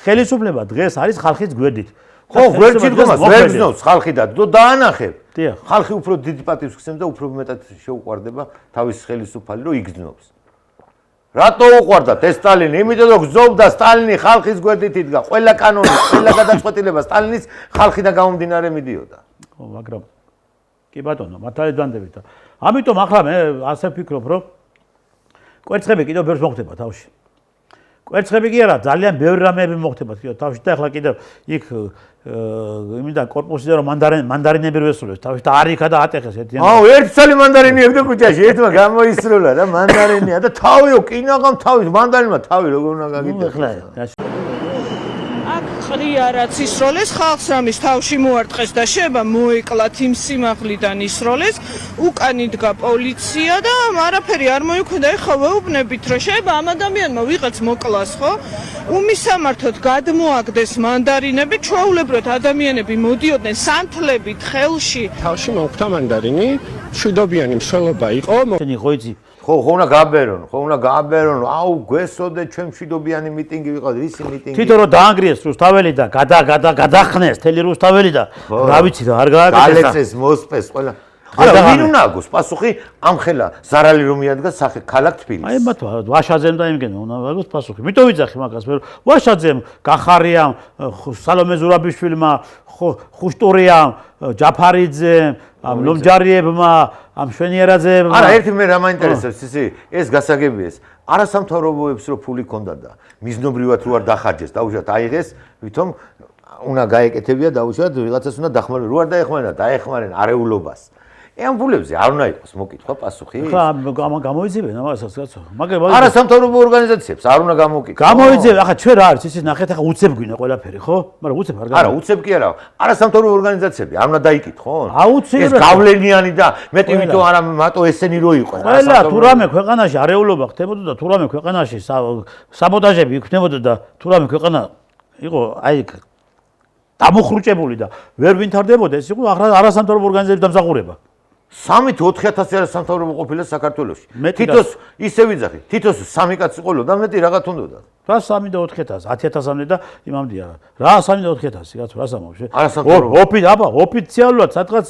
ხელისუფლება დღეს არის ხალხის გვერდით ხო გვერდში დგომას ვერ გზნობს ხალხი და დაანახებ ხალხი უფრო დიდი პატივს გცემს და უფრო მეტად შეუყვარდება თავის ხელისუფალი რომ იგზნობს რატო უყვარდათ ეს სტალინი? იმიტომ რომ გზობდა სტალინი ხალხის გვერდით იდგა. ყველა კანონი, ყველა გადაწყვეტილება სტალინის ხალხიდან გამომდინარე მიდიოდა. ხო, მაგრამ კი ბატონო, მართალი დანდებით და ამიტომ ახლა მე ასე ვფიქრობ, რომ კვერცხები კიდევ ბევრს მოხდება თავში. კვერცხები კი არა, ძალიან ბევრი რამეები მოხდება კიდევ თავში და ახლა კიდევ იქ იმიდან კორპუსიდან რომ მანდარინები რესულებს თავში და არ იქა და ატეხეს ერთიანი. აუ, ერთი წელი მანდარინი ებდა კუჭაში, ერთმა გამოისროლა და მანდარინია და თავიო, კინაღამ თავი, მანდარინმა თავი როგორ უნდა გაგიტეხოს. ახლა ყრია რაც ისროლეს ხალხს რამის თავში მოარტყეს და შეება მოეკლათ იმ სიმაღლიდან ისროლეს უკან იდგა პოლიცია და არაფერი არ მოიქმნა ეხლა ვეუბნებით რომ შეება ამ ადამიანმა ვიღაც მოკლას ხო უმისამართოდ გადმოაგდეს მანდარინები ჩვეულებრივად ადამიანები მოდიოდნენ სანთლებით ხელში თავში მოხვდა მანდარინი მშვიდობიანი მსვლელობა იყო შენი ხო იცი ხო უნდა გააბერონ აუ გვესოდე ჩვენ მშვიდობიანი მიტინგი ვიყავთ რისი მიტინგი თვითონ რომ დაანგრიეს რუსთაველი და გადახნეს თელი რუსთაველი და რა ვიცი რა არ გააკეთეს გალეცეს მოსპეს ყველა არა ვინ უნდა აგოს პასუხი ამხელა ზარალი რომ იადგა სახე ქალაქ თბილისს აი მათ ვაშაძემ და იმგენ უნდა აგოს პასუხი მითო ვიძახი მაგას მე ვაშაძემ გახარიამ სალომე ზურაბიშვილმა ხუშტურიამ ჯაფარიძემ ამ ლომჯარიებმა ამ შვენიერაძეებმა არა ერთი მე რა მაინტერესებს ისი ეს გასაგებია ეს არასამთავრობოებს რო ფული ქონდა და მიზნობრივად რო არ დახარჯეს დაუშვათ აიღეს ვითომ უნდა გაეკეთებია დაუშვათ ვიღაცას უნდა დახმარება რო არ დაეხმარენ არეულობას ამ ფულებზე არ უნდა იყოს მოკითხვა პასუხი ხა გამოიძებენ ამასაც კაცო მაგრამ არასამთავრობო ორგანიზაციებს არ უნდა გამოკითხო გამოიძებენ ახლა ჩვენ რა არის ისიც ნახეთ ახლა უცებ გვინა ყველაფერი ხო მაგრამ უცებ არ არა უცებ კი არა არასამთავრობო ორგანიზაციები არ უნდა დაიკითხონ აუცილებლად ეს გავლენიანი და მეტი ვიტო არა მარტო ესენი რო იყვნენ ყველა თუ რამე ქვეყანაში არეულობა ხდებოდა და თუ რამე ქვეყანაში საბოტაჟები იქნებოდა და თუ რამე ქვეყანა იყო აი დამუხრუჭებული და ვერ ვითარდებოდა ეს იყო არასამთავრობო ორგანიზაციების დამსახურება 3-4 არასამთავრობო ყოფილა საქართველოში თითოს ისე ვიძახი თითოს 3 კაცი ყოლო და მეტი რაღაც უნდოდა რა 3 და 4,000 10,000 და იმამდე რა 3 და 4,000 კაცო რა სამოვშე ოფიციალურად სადღაც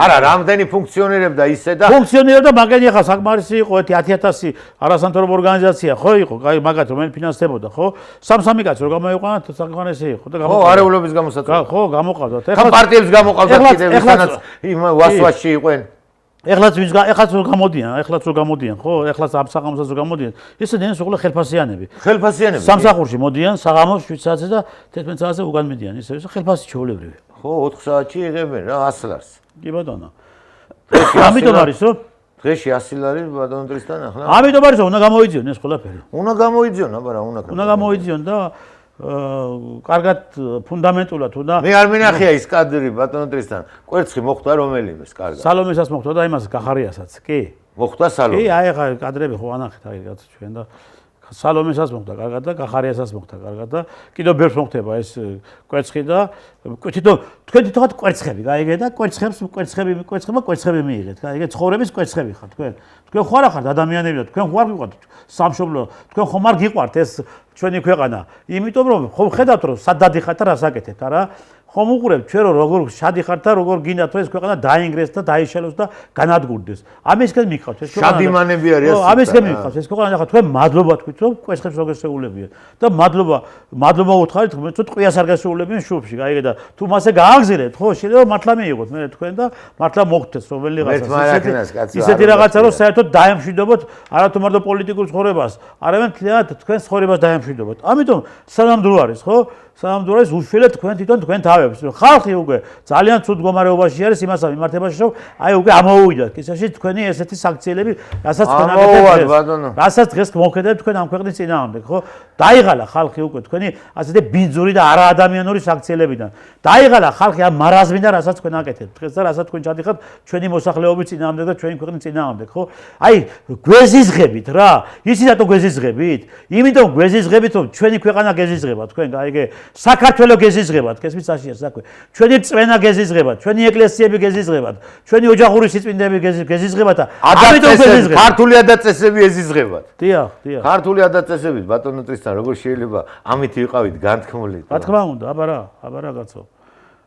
არა რამდენი ფუნქციონირებდა ისე და ფუნქციონირებდა მაგანი ახლა საკმარისი იყო 10,000 არასამთავრობო ორგანიზაცია ხო იყო კაი მაგათ რომ ფინანსდებოდა ხო 3 კაცი რომ გამოიყვანათ საკმარისი იყო და ხო არეულობის გამოსაცდელი ხო გამოყავდათ ეხლა პარტიებს გამოყავდათ კიდევ ვისანაც იმ ვასვაში იყვნენ ეხლაც რო გამოდიან ხო ეხლაც ამ საღამოსაც რო გამოდიან ესენი უყლა ხელფასიანები სამსახურში მოდიან საღამოს 7 საათზე და 11 საათზე უკან მიდიან ისე ხელფასი ჩვეულებრივი ხო 4 საათში იღებენ რა 100 ლარს კი ბატონო ამიტომ არის რომ დღეში 100 ლარი ბატონო ტრისთან ახლა ამიტომ არის რომ უნდა გამოიძიონ ეს ყველაფერი უნდა გამოიძიონ აბა რა უნდა გამოიძიონ და კარგად ფუნდამენტულად უნდა მე არ მინახია ის კადრი ბატონო ტრისთან კვერცხი მოხვდა რომელიმეს კარგად სალომესაც მოხვდა და იმას გახარიასაც კი მოხვდა სალომე კი აი ახლა კადრები ხო ანახეთ აი კაცო ჩვენ და სალომესაც მოხვდა კარგად და გახარიასაც მოხვდა კარგად და კიდევ ბევრს მოხდება ეს კვერცხი და თქვენ თვითონაც კვერცხები გაიგეთ და კვერცხები მიიღეთ გაიგეთ ცხოვრების კვერცხები ხართ თქვენ ხო არ ხართ ადამიანები და თქვენ ხო არ გიყვართ სამშობლო თქვენ ხომ არ გიყვართ ეს ჩვენი ქვეყანა იმიტომ რომ ხომ ხედავთ რომ სად დადიხართ და რას აკეთებთ არა ხომ უყურებთ ჩვენ რომ როგორ შადი ხართ და როგორ გინდათ რომ ეს ქვეყანა დაინგრეს და დაიშალოს და განადგურდეს ამისკენ მიყავთ ეს ქვეყანა შადიმანები არის ამისკენ მიყავთ ეს ქვეყანა ახლა თქვენ მადლობა თქვით რომ კვერცხებს როგორ შეულებია და მადლობა უთხარით რომ თუ ტყვიას არ გასეულებიან შუბში გაიგე და თუ მასე გააგზავნეთ ხო შეიძლება მართლა მიიღოთ მე თქვენ და მართლა მოხდეს რომელი რაღაცა ისეთი რაღაცა რომ საერთოდ დაემშვიდობოთ არათუ მარტო პოლიტიკურ ცხოვრებას არამედ თლიანად თქვენ ცხოვრებას დაემშვიდობოთ ამიტომ სანამდვილ არის ხო სანამდვილ არის უშველეთ თქვენ თავებს ხალხი უკვე ძალიან ცუდ მდგომარეობაში არის იმასა მიმართებაში რომ აი უკვე ამოუვიდათ კისერში თქვენი ესეთი სანქციები რასაც თქვენ აკეთებთ რასაც დღეს მოხდეთ თქვენ ამ ქვეყნის წინააღმდეგ ხო დაიღალა ხალხი უკვე თქვენი ასეთი ბინძური და არაადამიანური სანქციებიდან დაიღალა ხალხი ამ მარაზმიდან რასაც თქვენ აკეთებთ დღეს და რასაც თქვენ ჩადიხართ ჩვენი მოსახლეობის წინააღმდეგ და ჩვენი ქვეყნის წინააღმდეგ ხო აი გვეზიზღებით რა ისი რატო გვეზიზღებით იმიტომ გვეზიზღებით რომ ჩვენი ქვეყანა გეზიზღება თქვენ გაიგე საქართველოს გეზიზღებათ კესმის აშია საქმე ჩვენი წვენა გეზიზღებათ ჩვენი ეკლესიები გეზიზღებათ ჩვენი ოჯახური სიწმინდეები გეზიზღებათ და ამიტომ გეზიზღებათ ქართული ადაწესები ეზიზღებათ დიახ ქართული ადაწესები ბატონო ტრისთან როგორ შეიძლება ამით ვიყავით განთქმული რა თქმა უნდა აბა რა კაცო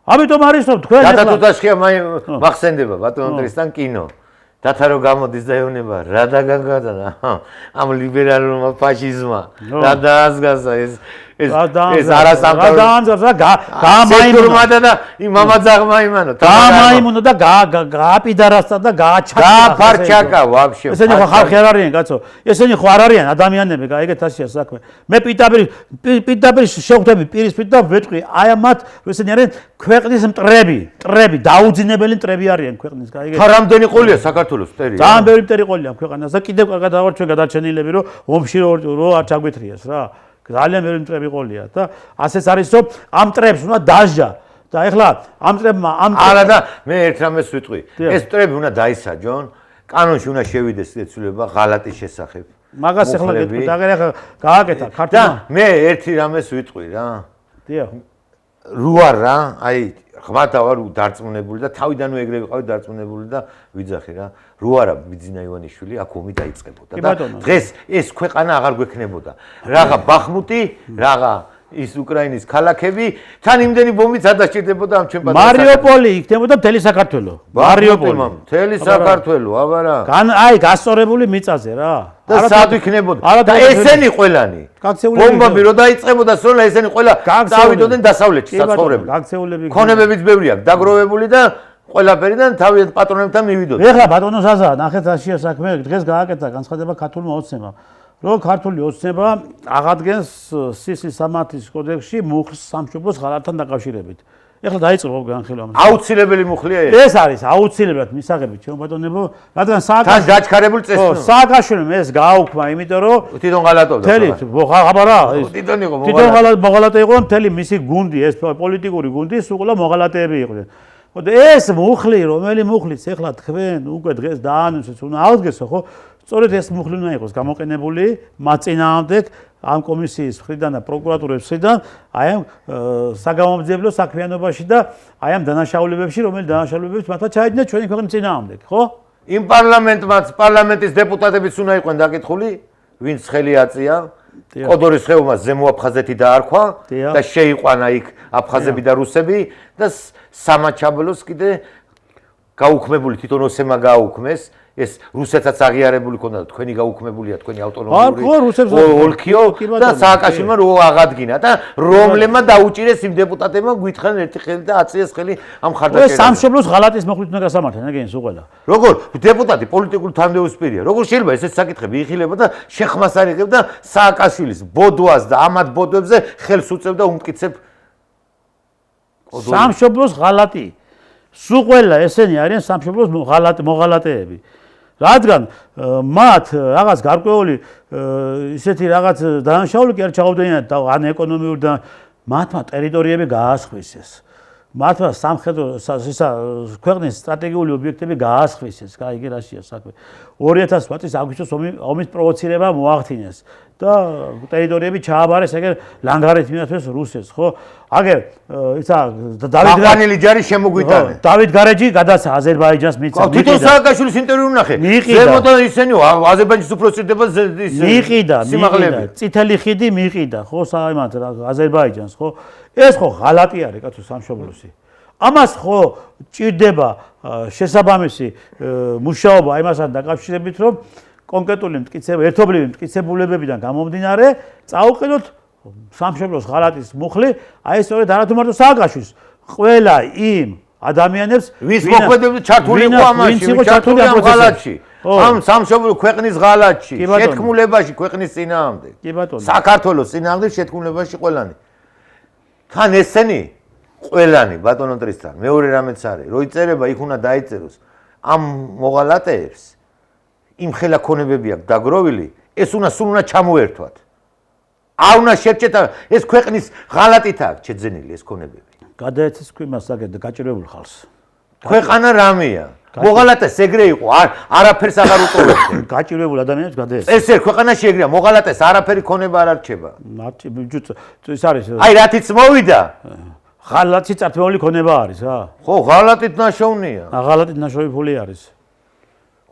ამიტომ არის რომ თქვენ დათათუთაშხია მახსენდება ბატონო ტრისთან კინო დათა რო გამოდის და ეუბნება რა დაგაგადა ამ ლიბერალურმა ფაშიზმმა რა დაასგაზა ეს არასამთავრობო გამაიმუნა და იმამაძაღმა იმანო გამაიმუნა და გააპიდარასა და გააფარჩაკა ვაფშე ესენი ხო ხალხი არ არიან კაცო ესენი ხო არ არიან ადამიანები გაიგეთ ასია საქმე მე პირდაპირ შევხვდები პირისპირ და ვეტყვი აი ამათ ესენი არიან ქვეყნის მტრები დაუძინებელი მტრები არიან ქვეყნის გაიგეთ ხა რამდენი ყოლია საქართველოს მტერი ძალიან ბევრი მტერი ყოლია ქვეყანას და კიდევ კარგად ავარ ჩვენ გადარჩენილები რომ ომში რო არ ჩაგვეთრიეს რა ძალიან ბევრი მტრები ყოლია და ასეც არის რომ ამ მტრებს უნდა დაჟა და ეხლა ამ მტრებმა არა და მე ერთ რამეს ვიტყვი ეს მტრები უნდა დაისაჯონ კანონში უნდა შევიდეს ცვლილება ღალატის შესახებ მაგას ეხლა გეტყვი და ახლა გააკეთა და ქართულმა მე ერთი რამეს ვიტყვი რა დიახ რუარ რა აი ღმართა ვარ დარწმუნებული და თავიდანვე ეგრე ვიყავი დარწმუნებული და ვიძახი რა რუარა ბიძინა ივანიშვილი აქ ომი დაიწყებოდა და დღეს ეს ქვეყანა აღარ გვექნებოდა რაღა ბახმუტი რაღა ის უკრაინის ქალაქები თან იმდენი ბომბიც არ დასჭირდებოდა ამ ჩვენ მარიუპოლი იქნებოდა მთელი საქართველო მარიუპოლი მთელი საქართველო აბა რა აი გასწორებული მიწაზე რა და სად იქნებოდა და ესენი ყველანი ბომბები რო დაიწყებოდა სროლა ესენი ყველა წავიდოდნენ დასავლეთში საცხოვრებლად გაქცეულები ქონებებიც ბევრი აქვს დაგროვებული და ყველაფერიდან თავიანთ პატრონებთან მივიდოდნენ ეხლა ბატონო ზაზა ნახეთ რაშია საქმე დღეს გააკეთა განცხადება ქართულმა ოცნებამ რომ ქართული ოცნება აღადგენს სისის სამართლის კოდექსში მუხლს სამშობლოს ღალატთან დაკავშირებით. ეხლა დაიწყო განხილვა. აუცილებელი მუხლია ეს არის აუცილებლად მისაღები ჩემო ბატონებო, რადგან თან გაჩქარებული წესი. სააკაშვილიმ ეს გააუქმა, იმიტომ რომ თვითონ ღალატობდა. მთელი აბარა თვითონ იყო თვითონ მოღალატე იყო მთელი მისი გუნდი, ეს პოლიტიკური გუნდი, სულ მოღალატეები იყვნენ. და ეს მუხლი, რომელი მუხლიც ეხლა თქვენ უკვე დღეს დაანონსეთ, უნდა აღდგესო, ხო? სწორედ ეს მუხლი უნდა იყოს გამოყენებული მათ წინააღმდეგ ამ კომისიის მხრიდან და პროკურატურების მხრიდან აი ამ საგამომძიებლო საქმიანობაში და აი ამ დანაშაულებებში, რომელიც დანაშაულებებს მართლა ჩაიდინეთ ჩვენი ქვეყნის წინააღმდეგ, ხო? იმ პარლამენტის დეპუტატებიც უნდა იყვნენ დაკითხული, ვინც ხელი აწია, კოდორის ხეობას ზემო აფხაზეთი დაარქვა და შეიყვანა იქ აფხაზები და რუსები და სამაჩაბლოს კიდე გაუქმებული თვითონ ოსემა გააუქმეს ეს რუსეთაც აღიარებული ქონდა და თქვენი გაუქმებულია თქვენი ავტონომიური ოლქიო და სააკაშვილმა რო აღადგინა და რომლებმა დაუჭირეს იმ დეპუტატებმა გვითხრან ერთი ხელი და აწიეს ხელი ამ ხარდაჭერაზე. ეს სამშობლოს ღალატის მოხდით უნდა გასამართლენ, ეგენის უყველა. როგორ დეპუტატი პოლიტიკური თანამდებობის პირია, როგორ შეიძლება ესეთ საკითხები იხილება და შეხმას არ იღებ და სააკაშვილის ბოდვას და ამათ ბოდვებზე ხელს უწევ და უმტკიცებ სამშობლოს ღალატი. სულ ყველა ესენი არიან სამშობლოს მოღალატეები. რადგან მათ რაღაც გარკვეული ისეთი რაღაც დანაშაული კი არ ჩაუდენიათ და ან ეკონომიური და მათმა ტერიტორიები გაასხვისეს. მათმა სამხედრო ქვეყნის სტრატეგიული ობიექტები გაასხვისეს. კაი, რაშია საქმე. 2000 წლის აგვისტოს ომის პროვოცირება მოახდინეს და ტერიტორიები ჩააბარეს ეგერ ლანგარეთ მიათვეს რუსეთს, ხო? აგერ ისა დავით ჯარი შემოგვიტანე. დავით გარეჯი გადაცა აზერბაიჯანს მიწა. თვითონ სააკაშვილის ინტერვიუ ვნახე. ზემოდან ისენი აზერბაიჯანის უფროსირდება მიყიდა. წითელი ხიდი მიყიდა, ხო, საიმად აზერბაიჯანს, ხო? ეს ხო ღალატი არის კაცო სამშობლოსი. ამას ხო ჭირდება შესაბამისი მუშაობა იმასთან დაკავშირებით, რომ კონკრეტული ერთობლივი მტკიცებულებებიდან გამომდინარე წაუყენოთ სამშობლოს ღალატის მუხლი, აი სწორედ არა თუ მარტო სააკაშვილს, ყველა იმ ადამიანებს, ვის მოქმედებდა ჩართული იყო ამაში, ჩართული ამ ღალატში. ამ სამშობლო ქვეყნის ღალატში, შეთქმულებაში ქვეყნის წინააღმდეგ. კი ბატონო. საქართველოს წინააღმდეგ შეთქმულებაში ყველანი. თან ესენი ყველანი ბატონო ტრისთან მეორე რამეც არის რო იწერება იქ უნდა დაიწეროს ამ მოღალატეებს იმ ხელაქონებები აქვს დაგროვილი ეს სულ უნდა ჩამოერთვათ არ უნდა შეჭეთა ეს ქვეყნის ღალატით აქვს შეძენილი ეს ქონებები გადაეცეს ქვიმას აგერ და გაჭირებული ხალხს ქვეყანა რამეა მოღალატეს ეგრე იყო არაფერს აღარ უყურებდა გაჭირებული ადამიანებს გადაეცეს ეს ქვეყანაში ეგრეა მოღალატეს არაფერი ქონება არ არჩება ის არის აი რათიც მოვიდა ღალატი წართმეული ქონება არის რა ხო ღალატით ნაშოვნია ღალატით ნაშოვნი ფული არის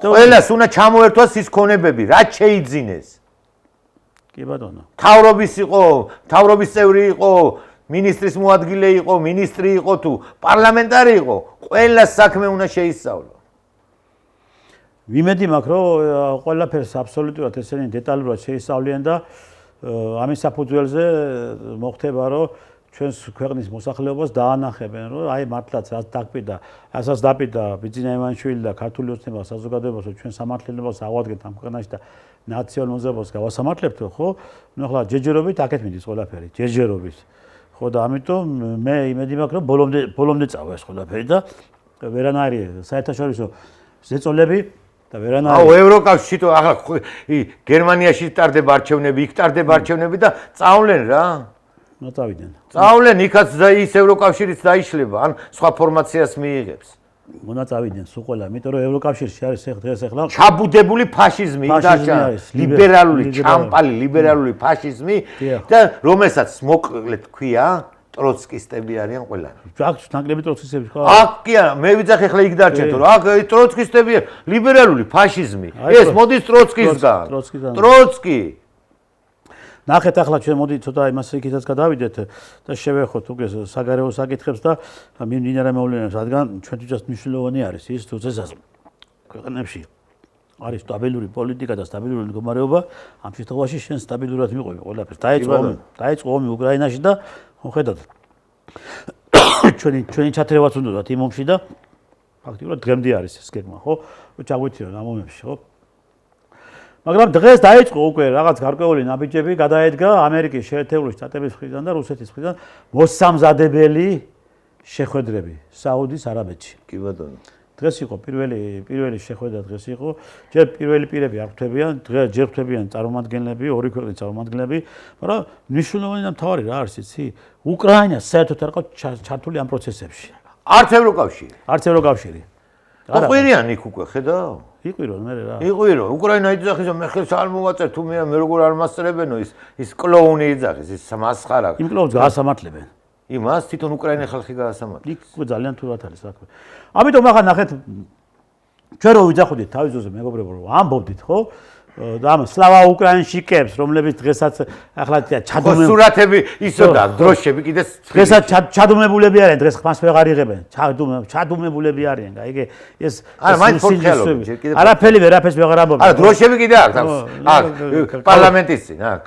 ყველას უნდა ჩამოერთვას ის ქონებები რაც შეიძინეს კი ბატონო თავრობის წევრი იყო მინისტრის მოადგილე იყო მინისტრი იყო თუ პარლამენტარი იყო ყველა საქმე უნდა შეისწავლო ვიმედი მაქვს რომ ყველაფერს აბსოლუტურად ესენი დეტალურად შეისწავლიან და ამის საფუძველზე მოხდება რომ ჩვენს ქვეყნის მოსახლეობას დაანახებენ რომ აი მართლაც რაც დაგპირდა ასაც დაპირდა ბიძინა ივანიშვილი და ქართული ოცნება საზოგადოებას რომ ჩვენ სამართლიანობას ავადგენთ ამ ქვეყანაში და ნაციონალურ მომზადებას გავასამართლებთო ხო ნუ ახლა ჯეჯერობით აქეთ მიდის ყველაფერი ჯეჯერობით ხო და ამიტომ მე იმედი მაქვს რომ ბოლომდე წავა ეს ყველაფერი და ვერანაირი საერთაშორისო ზეწოლები და ვერანაირი. აუ ევროკავშირი თო ახლა გერმანიაში ტარდება არჩევნები, იქ ტარდება არჩევნები და წავლენ რა. წავიდნენ. წავლენ იქაც ის ევროკავშირიც დაიშლება, ან სხვა ფორმაციას მიიღებს. წავიდნენ სულ ყველა, იმიტომ რომ ევროკავშირში არის დღეს ახლა ჩაბუდებული ფაშიზმი, ლიბერალური, ჩამპალი ლიბერალური ფაშიზმი და რომელსაც მოკლედ ქვია ტროცკისტები არიან ყველანი. აქ ნაკლები ტროცკისტები ხო? აქ კი არა, მე ვიძახ ახლა იქ დარჩენთო, რა ტროცკისტები ლიბერალური ფაშიზმი. ეს მოდის ტროცკისგან. ტროცკი. ნახეთ ახლა ჩვენ მოდი ცოტა იმას იქითაც გადავიდეთ და შევეხოთ უკვე საგარეო საკითხებს და მიმდინარე მოვლენებს, რადგან ჩვენთვის მნიშვნელოვანი არის ის თუ წესას ქვეყნებში არის სტაბილური პოლიტიკა და სტაბილური მდგომარეობა, ამ შემთხვევაში შენ სტაბილურად მიყვები ყველაფერს. დაიწყო ომი უკრაინაში და ხედავთ ჩვენი ჩათრევაც უნდა იმ ომში და ფაქტიურად დღემდე არის ეს გეგმა, ხო? ჩაგვიწიონ ამ ომებში, ხო? მაგრამ დღეს დაიწყო უკვე რაღაც გარკვეული ნაბიჯები, გადაედგა ამერიკის შეერთებული შტატების მხრიდან და რუსეთის მხრიდან მოსამზადებელი შეხვედრები საუდის არაბეთში. კი ბატონო. დღეს იყო პირველი შეხვედრა დღეს იყო. ჯერ პირველი პირები არ ხვდებიან, ჯერ ხვდებიან წარმომადგენლები, ორი ქვეყნის წარმომადგენლები, მაგრამ მნიშვნელოვანი და მთავარი რა არის იცი? უკრაინა საერთოდ არ ყავს ჩართული ამ პროცესებში. არც ევროკავშირი. არც ევროკავშირი. აყვირიან იქ უკვე, ხედავ? იყვირო მე რა. იყვირო, უკრაინა იძახის რომ მე ხელს არ მოვაწერ, თუ მე როგორ არ მასწრებენო ის კლოუნი იძახის, ის მასხარა. იმ კლოუნს გაასამართლებენ. იმას თვითონ უკრაინის ხალხი გაასამართლებს. იქ ძალიან თუათ არის საქმე. ამიტომ ახლა ნახეთ ჩვენ რო ვიძახოდით თავის ძოზე მეგობრებო რომ ამბობდით ხო? და ამ სლავა უკრაინშიკებს, რომლებიც დღესაც ახლა ჩადუმე სურათები ისო და დროშები კიდე დღესაც ჩადუმებულები არიან, დღეს ხმას ვეღარ იღებენ. ჩადუმებულები არიან, გაიგე? ეს არა, მაინც ფორტხელობენ, კიდე არაფერი ვერაფერს ვეღარ ამბობენ. არა, დროშები კიდე აქვს, აქ პარლამენტის წინ, აქ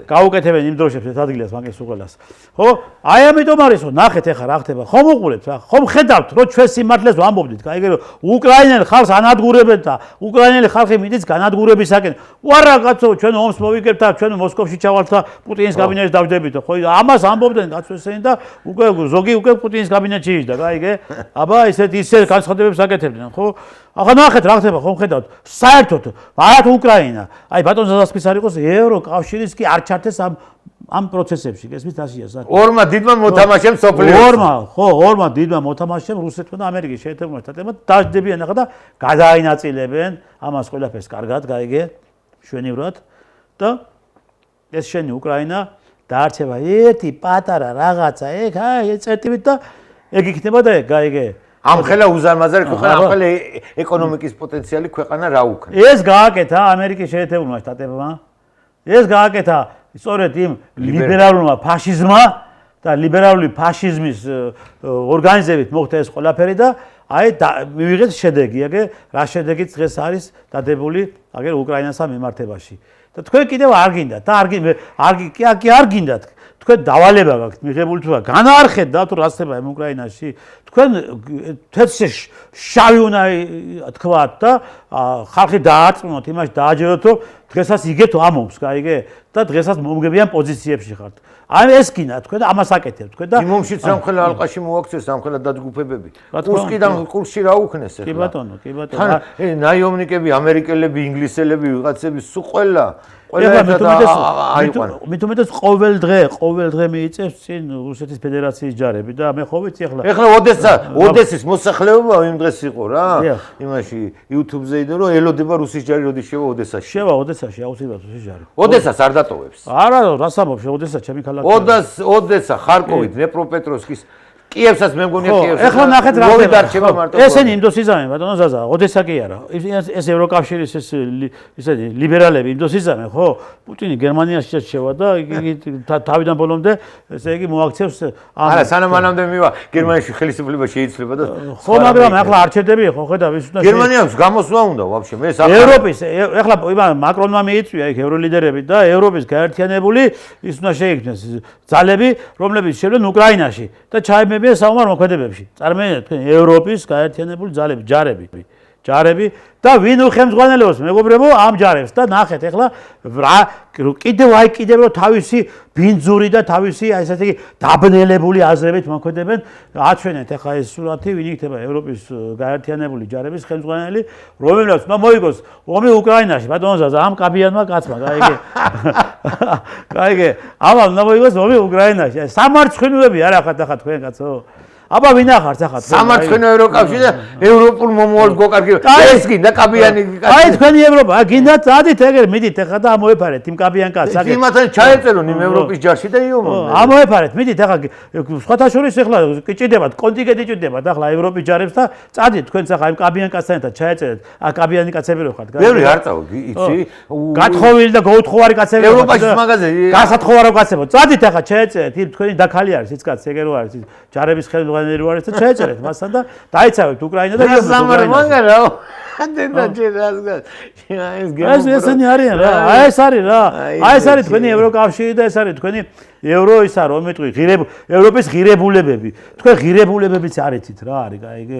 გაუკეთებენ იმ დროშებს ეს ადგილას მაგის უყელას. ხო? აი ამიტომ არის რომ ნახეთ ახლა რა ხდება. ხომ უყურებთ რა? ხომ ხედავთ რომ ჩვენ სიმართლეს ვამბობდით, გაიგე რომ უკრაინელი ხალხს ანადგურებენ და უკრაინელი ხალხი მიდის განადგურებისაკენ. ვარა კაცო, ჩვენ ომს მოვიგებთ და ჩვენ მოსკოვში ჩავალთ და პუტინის კაბინეტში დავჯდებით. ხო, ამას ამბობდნენ კაცო ესენი და უკვე ზოგი უკვე პუტინის კაბინეტში იჯდა, გაიგე? აბა ისე განცხადებებს აკეთებდნენ, ხო? ახლა ნახეთ რა ხდება, ხომ ხედავთ? საერთოდ არათ უკრაინა, აი ბატონ ზალასკის არ იყოს ევროკავშირის კი არ ჩართეს ამ პროცესებში, გესმის დასია საქმე. ორმა დიდმა მოთამაშემ სოფლიო. ორმა დიდმა მოთამაშემ რუსეთმა და ამერიკის შეერთებულმა შტატებმა დაждდებიან ახლა და გადაინაწილებენ ამას ყველაფერს კარგად, გაიგე? შვენივრად და ეს შენი უკრაინა დაარჩება ერთი პატარა რაღაცა, ეგ აი წერტივით და ეგ იქნება და ეგ, გაიგე? ამხელა უზარმაზარი ქვეყანა, ამხელა ეკონომიკის პოტენციალი ქვეყანა რა უქნა. ეს გააკეთა ამერიკის შეერთებულმა შტატებმა. ეს გააკეთა სწორედ იმ ლიბერალურმა ფაშიზმმა და ლიბერალური ფაშიზმის ორგანიზებით მოხდა ეს ყველაფერი და აი მივიღეთ შედეგი, აგე რა შედეგიც დღეს არის დადებული აგე უკრაინასთან მიმართებაში. და თქვენ კიდევ არ გინდათ და არ გინდათ. თქვენ დავალება გაქვთ მიღებული თუ განაარხეთ და თუ რაც ხდება უკრაინაში, თქვენ თეთრ შავი უნდა თქვათ და ხალხი დააწუნოთ, იმაში დააჯეროთ, რომ დღესაც იგეთ ამ ომს, გაიგე? და დღესაც მომგებიან პოზიციებში ხართ. აი ეს გინდა თქვენ და ამას აკეთებთ თქვენ და იმ ომშიც სამხელა ალყაში მოაქცეს, სამხელა დადგუფებები. კურსკიდან კურსში რა უქნეს ახლა? კი ბატონო, კი ბატონო. თან ნაიომნიკები, ამერიკელები, ინგლისელები, ვიღაცები, სულ ყველა მithumetes ყოველ დღე მიიწევს წინ რუსეთის ფედერაციის ჯარები და მე ხო ვიცი ახლა ოდესის მოსახლეობა იმ დღეს იყო რა იმაში YouTube-ზე იდო რომ ელოდება რუსის ჯარი როდის შევა ოდესაში შევა ოდესაში აუცილებლად რუსის ჯარი ოდესას არ დატოვებს არა რას ამბობ ოდესა ჩემი ქალაქი ოდესა ხარკოვი დნეპროპეტროვსკის კიევსაც მე მგონია კიევს ეხლა ნახეთ რა ხდება ესენი იმდოს იზამენ ბატონო ზაზა ოდესა კი არა ეს ევროკავშირის ეს ისეთი ლიბერალები იმდოს იზამენ ხო პუტინი გერმანიაში შევა და თავიდან ბოლომდე ესე იგი მოაქცევს არა სანამანამდე მივა გერმანიაში ხელისუფლება შეიცვლება და ხო მაგრამ ახლა არ ჩერდები ხო ხედავ ის უნდა გერმანიას გამოსვლა უნდა ვაფშე მე ევროპის ახლა მაკრონმა მიიწვია იქ ევროლიდერები და ევროპის გაერთიანებული ის უნდა შეიქმნეს ძალები რომლებიც შევლენ უკრაინაში და ჩაებებიან საომარ მოქმედებებში. წარმოიდგინეთ თქვენ ევროპის გაერთიანებული ძალები, ჯარები. ჯარები და ვინ უხელმძღვანელობს მეგობრებო ამ ჯარებს და ნახეთ ეხლა კიდევ რომ თავისი ბინძური და თავისი ესეთი დაბნელებული აზრებით მოქმედებენ აჩვენეთ ეხლა ეს სურათი ვინ იქნება ევროპის გაერთიანებული ჯარების ხელმძღვანელი რომელსაც მოიგოს ომი უკრაინაში ბატონო ამ კაბიანმა კაცმა კაიგე ამან მოიგოს ომი უკრაინაში სამარცხვინოები არა ხართ ახლა თქვენ კაცო აბა ვინ ახართ ახლა სამარცხვინო ევროკავშირი და ევროპულ მომავალს გოკარგი ეს გინდა კაბიანი აი თქვენი ევროპა გინდა წადით ეგერ მიდით ახლა და ამოეფარეთ იმ კაბიან კაცს აქ იმათან ჩაეწერონ იმ ევროპის ჯარში და იომონ ამოეფარეთ მიდით ახლა სხვათა შორის ახლა ჭირდებათ კონტინგენტი ჭირდებათ ახლა ევროპის ჯარებს და წადით თქვენც ახლა იმ კაბიან კაცთან ერთად ჩაეწერეთ ა კაბიანი კაცები რო ხართ ბევრი არ წავა იცი გათხოვილი და გაუთხოვარი კაცები ევროპაში მაგაზე გასათხოვარო კაცებო წადით ახლა ჩაეწერეთ იმ თქვენი დაქალი არის ის კაცი ეგ რო არის ჯარების ხელმძღვანელი არის და ჩაეწერეთ მასთან და დაიცავეთ უკრაინა და მანგარო ანდენა ჯერასგა ეს ესენი არიან რა აი ეს არის რა აი ეს არის თქვენი ევროკავშირი და ეს არის თქვენი ევრო ისა რომ მეტყვი ევროპის ღირებულებები თქვენ ღირებულებებიც არიცით რა არის გაიგე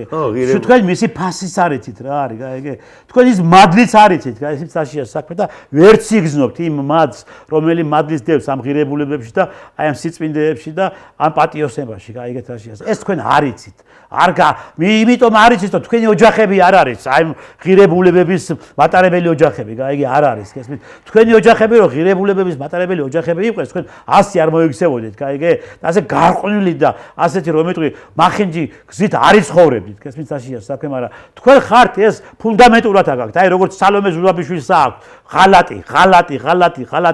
თქვენ მისი ფასიც არიცით რა არის გაიგე თქვენ ის მადლიც არიცით გაიგე ის საშია საქმე და ვერც იგზნობთ იმ მადლს რომელი მადლის დევს ამ ღირებულებებში და აი ამ სიწმინდეებში და ამ პატიოსნებაში გაიგე საშია ეს თქვენ არიცით იმიტომ არიცით რომ თქვენი ოჯახები არ არის აი ღირებულებების მატარებელი ოჯახები გაიგე არ არის გესმით თქვენი ოჯახები რომ ღირებულებების მატარებელი ოჯახები იყვეს თქვენ 100 არ მოიქცევოდეთ გაიგე და ასე გარყვნილი და ასეთი რომ მეტყვი მახინჯი გზით არის ხოვრებდით გესმით საშია საქმე მაგრამ თქვენ ხართ ეს ფუნდამენტურად აგაქვთ აი როგორც სალომე ზურაბიშვილს აქვს ღალატი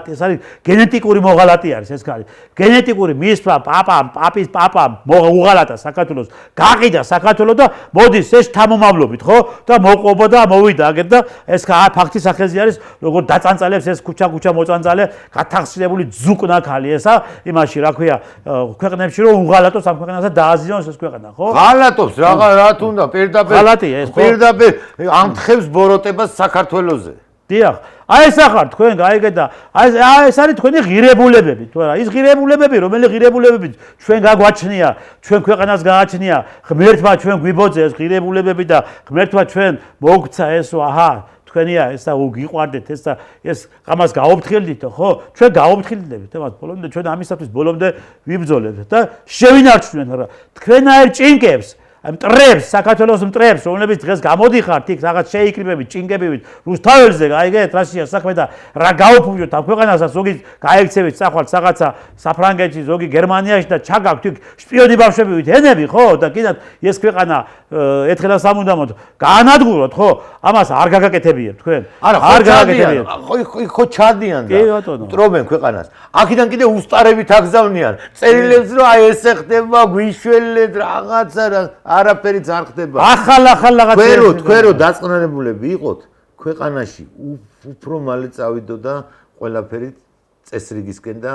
ეს არის გენეტიკური მოღალატი არის ეს კაცი გენეტიკური მის პაპის პაპამ უღალატა საქართველოს გაყიდა საქართველოს და მოდის ეს თამომავლობით ხო და მოყვობა და მოვიდა აგერ და ეს ფაქტის სახეზე არის როგორ დაწანწალებს ეს ქუჩა მოწანწალე გათახსირებული ძუკნაქალი ესა იმაში რა ქვია ქვეყნებში რომ უღალატოს ამ ქვეყნასა დააზიანოს ეს ქვეყანა ხო ღალატობს რა თუნდა პირდაპირ ამთხევს ბოროტებას საქართველოზე დიახ აი ეს ახარ თქვენ გაიგეთ და აი ეს არის თქვენი ღირებულებები თუ არა ის ღირებულებები რომელი ღირებულებები ჩვენ გაგვაჩნია ჩვენ ქვეყანას გააჩნია ღმერთმა ჩვენ გვიბოძე ეს ღირებულებები და ღმერთმა ჩვენ მოგცა ესო აჰა თქვენია ეს და გიყვარდეთ ეს და ეს ამას გაოფრთხილდითო ხო ჩვენ გაოფრთხილდებით ამას ბოლომდე ჩვენ ამისათვის ბოლომდე ვიბრძოლებთ და შევინარჩუნეთ რა თქვენაერ ჭინკებს ამ მტრებს საქართველოს მტრებს რომლებიც დღეს გამოდიხართ იქ რაღაც შეიკრიბებით ჭინკებივით რუსთაველზე გაიგეთ რაშია საქმე და რა გაუფუჭოთ ამ ქვეყანასაც ზოგი გაექცევით სახვალ რაღაცა საფრანგეთში ზოგი გერმანიაში და ჩაგაქვთ იქ შპიონი ბავშვებივით ენები ხო და კიდევ ეს ქვეყანა ერთხელ სამუდამოდ გაანადგუროთ ხო ამას არ გაგაკეთებიათ თქვენ არ გაგაკეთებიათ ხო ჩადიან და მტრობენ ქვეყანას აქედან კიდე უსტარებით აგზავნიან წერილებს რომ აი ესე ხდება გვიშველეთ რაღაცა არაფერი არ ხდება ახალ რაღაცა თქვენ რო დაწყნარებულები იყოთ ქვეყანაში უფრო მალე წავიდო და ყველაფერი წესრიგისკენ და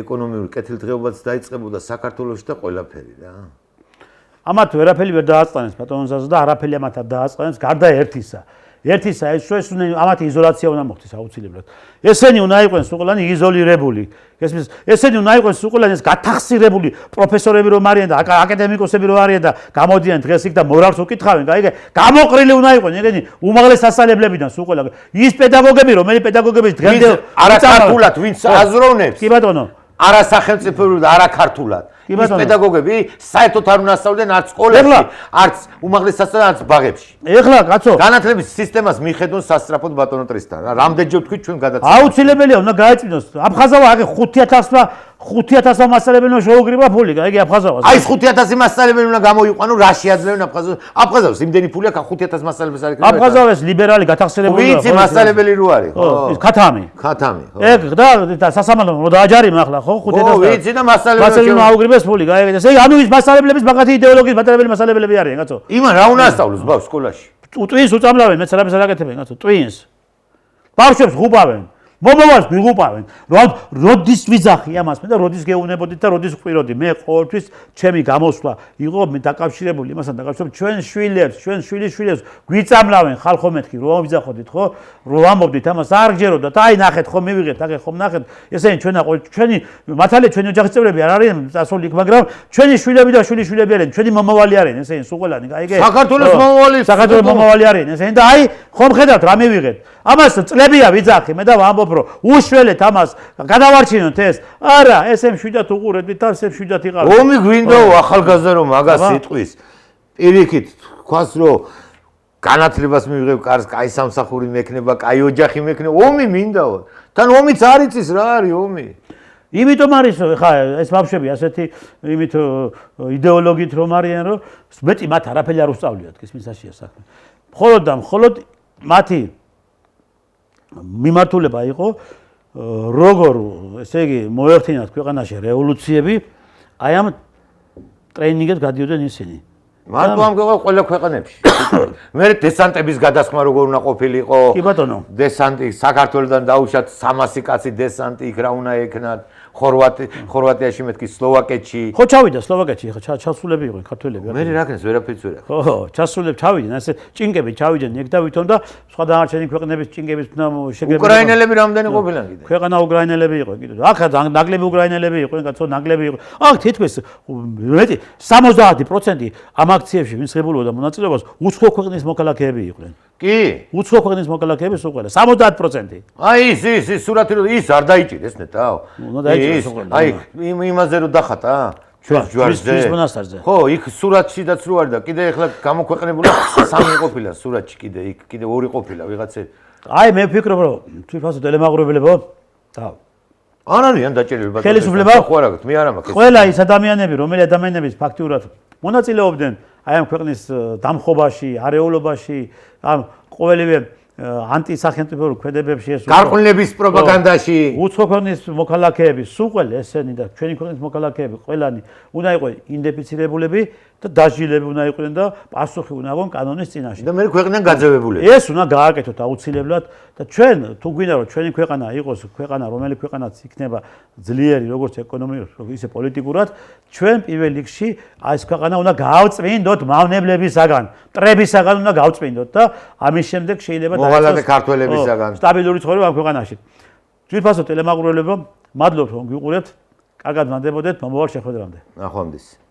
ეკონომიური კეთილდღეობაც დაიწყებოდა საქართველოში და ყველაფერი რა ამათ ვერაფერი ვერ დააწყანეს ბატონოსას და არაფერი ამათ არ დააწყანეს გარდა ერთისა ეს ამათი იზოლაცია უნდა მოხდეს აუცილებლად ესენი უნდა იყვნენ უყოლანი იზოლირებული ესენი უნდა იყვნენ უყოლანი ეს გათახსირებული პროფესორები რომ არიან და აკადემიკოსები რომ არიან და გამოდიან დღეს იქ და მორალს უკითხავენ გაიგე გამოყრილი უნდა იყვნენ ეგენი უმაღლეს სასწავლებლებიდან უყოლა ის პედაგოგები რომელი პედაგოგები დღემდე არაქართულად ვინც აზროვნებს კი ბატონო არა სახელმწიფოებრივ და არა ქართულად ის პედაგოგები საერთოდ არ უნდა ასწავლდნენ არც სკოლებში არც უმაღლეს სასწავლებლებში არც ბაღებში ეხლა კაცო განათლების სისტემას მიხედონ სასწრაფოდ ბატონო ტრისთან რა რამდენჯერ თქვით ჩვენ გადაცემა აუცილებელია უნდა გაეწმინოს აფხაზავა აგე 5000 მასწავლებელმა შეუგრიბა ფული გაიგე აფხაზავას აი 5000 მასწავლებელი უნდა გამოიყვანო რა შეაძლევენ აფხაზავს იმდენი ფული აქვს 5000 მასწავლებელს არ იქნება აფხაზავას ლიბერალი გათახსირებული ვიცი მასწავლებელი რო არის ხო ის ქათამი ხო ეგ და სასამართლომ რო დააჯარიმა ახლა ხო 5000 ხო ვიცი და მასწავლებელი აუგრიბეს ფული გაიგე ესე ანუ ის მასწავლებლების მაგათი იდეოლოგიის მატარებელი მასწავლებლები არიან კაცო იმან რა უნდა ასწავლოს ბავშვს სკოლაში ტვინს უწამლავენ მეც რამეს არ აკეთებენ კაცო ტვინს ბავშვებს ღუბავენ მომავალს მიღუპავენ. როდის ვიძახი ამას მე და როდის გეუნებოდით და როდის ვყვიროდი. მე ყოველთვის ჩემი გამოსვლა იყო მე დაკავშირებული იმასთან დაკავშირებული ჩვენ შვილებს, ჩვენ შვილიშვილებს გვიწამლავენ ხალხო მეთქი რომ ვიძახოდით ხო? რომ ამბობდით ამას არ გჯეროდათ. აი ნახეთ ხო მივიღეთ, აქ ხომ ნახეთ. ესენი ჩვენი მათალე ჩვენი ოჯახის წევრები არ არიან წასული იქ, მაგრამ ჩვენი შვილები და შვილიშვილები არიან, ჩვენი მომავალი არიან ესენი სულ ყველანი. გაიგე? საქართველოს მომავალი საქართველოს მომავალი არიან ესენი და აი ხომ ხედავთ რა მივიღეთ. ამას წლებია ვიძახი მე და ვამბობ რომ უშველეთ ამას გადავარჩინოთ ეს. არა, ესე მშვიდად უყურებდით და ესე მშვიდად იყავით. ომი გვინდაო ახალგაზრდა რომ მაგას იტყვის. პირიქით თქვას რომ განათლებას მივიღებ კარს, კაი სამსახური მექნება, კაი ოჯახი მექნება, ომი მინდაო. თან ომიც არ იცის რა არის ომი. იმიტომ არის ხა ეს ბავშვები ასეთი იმით იდეოლოგიით რომ არიან რომ მეტი მათ არაფერი არ უსწავლიათ კისმისაშია საქმე. მხოლოდ და მხოლოდ მათი მიმართულება იყო როგორ ესე იგი მოეხდინათ ქვეყანაში რევოლუციები აი ამ ტრეინინგებს გადიოდნენ ისინი. მარტო ამ ყველა ქვეყანებში. მე დესანტების გადასხმა როგორ უნდა ყოფილიყო? კი ბატონო. დესანტი საქართველოსდან დაუშვათ 300 კაცი დესანტი იქ რა უნდა ექნათ? ხორვატიაში მეთქი სლოვაკეთში. ხო ჩავიდა სლოვაკეთში ხო ჩასულები იყო ქართველები. მე რა ქნეს ვერაფერს ვერ ახ. ხო ჩასულები ჩავიდნენ ასე ჭინკები ჩავიდნენ ეგ და ვითომ და სხვა დანარჩენი ქვეყნების ჭინკების შეგებები. უკრაინელები რამდენი ყოფილან კიდე? ქვეყანა უკრაინელები იყო კიდე. აქ ნაკლები უკრაინელები იყო, კაცო ნაკლები იყო. აქ თითქმის მეტი 70% ამ აქციებში ვინც ღებულობდა მონაწილეობას უცხო ქვეყნის მოქალაქეები იყვნენ. კი? უცხო ქვეყნის მოქალაქეები სულ ყველა 70%. აი ის სურათი რომ ის არ დაიჭირეს ნეტაო. უნდა დაიჭირეს სულ ყველა. აი იმაზე რომ დახატა ჩვენ ჯვარზე. ხო, იქ სურათშიდაც რო არის და კიდე ახლა გამოქვეყნებულა 3 ყოფილა სურათში კიდე იქ კიდე 2 ყოფილა ვიღაცე. აი მე ვფიქრობ რომ თვითონ დელემაღრებელებო და არ არიან დაჭერილი ბატონო. ხელისუფლება ხო არა გქთ, მე არ მაქვს. ყველა ის ადამიანები, რომელი ადამიანები ფაქტიურად მონაწილეობდნენ აი ამ ქვეყნის დამხობაში, არეულობაში, ამ ყოველივე ანტისახელმწიფო ქმედებებში ეს გარყვნილების პროპაგანდაში უცხო ქვეყნის მოქალაქეები, სულ ყველა ესენი და ჩვენი ქვეყნის მოქალაქეები ყველანი უნდა იყოს იდენტიფიცირებულები და დაჟილები უნდა იყვნენ და პასუხი უნდა აღვონ კანონის წინაშე. და მე ქვეყნიდან გაძევებული. ეს უნდა გააკეთოთ აუცილებლად და ჩვენ თუ გვინდა რომ ჩვენი ქვეყანა იყოს ქვეყანა რომელი ქვეყანაც იქნება ძლიერი როგორც ეკონომიკურად ისე პოლიტიკურად ჩვენ პირველ რიგში ეს ქვეყანა უნდა გავწმინდოთ მავნებლებისაგან, მტრებისაგან უნდა გავწმინდოთ და ამის შემდეგ შეიძლება მოვალე ქართველებისაგან სტაბილური ცხოვრება ამ ქვეყანაში. ძვირფასო ტელემაყურებლებო, მადლობთ რომ გვიყურებთ. კარგად მანდებოდეთ მომავალ შეხვედრამდე. ნახვამდის.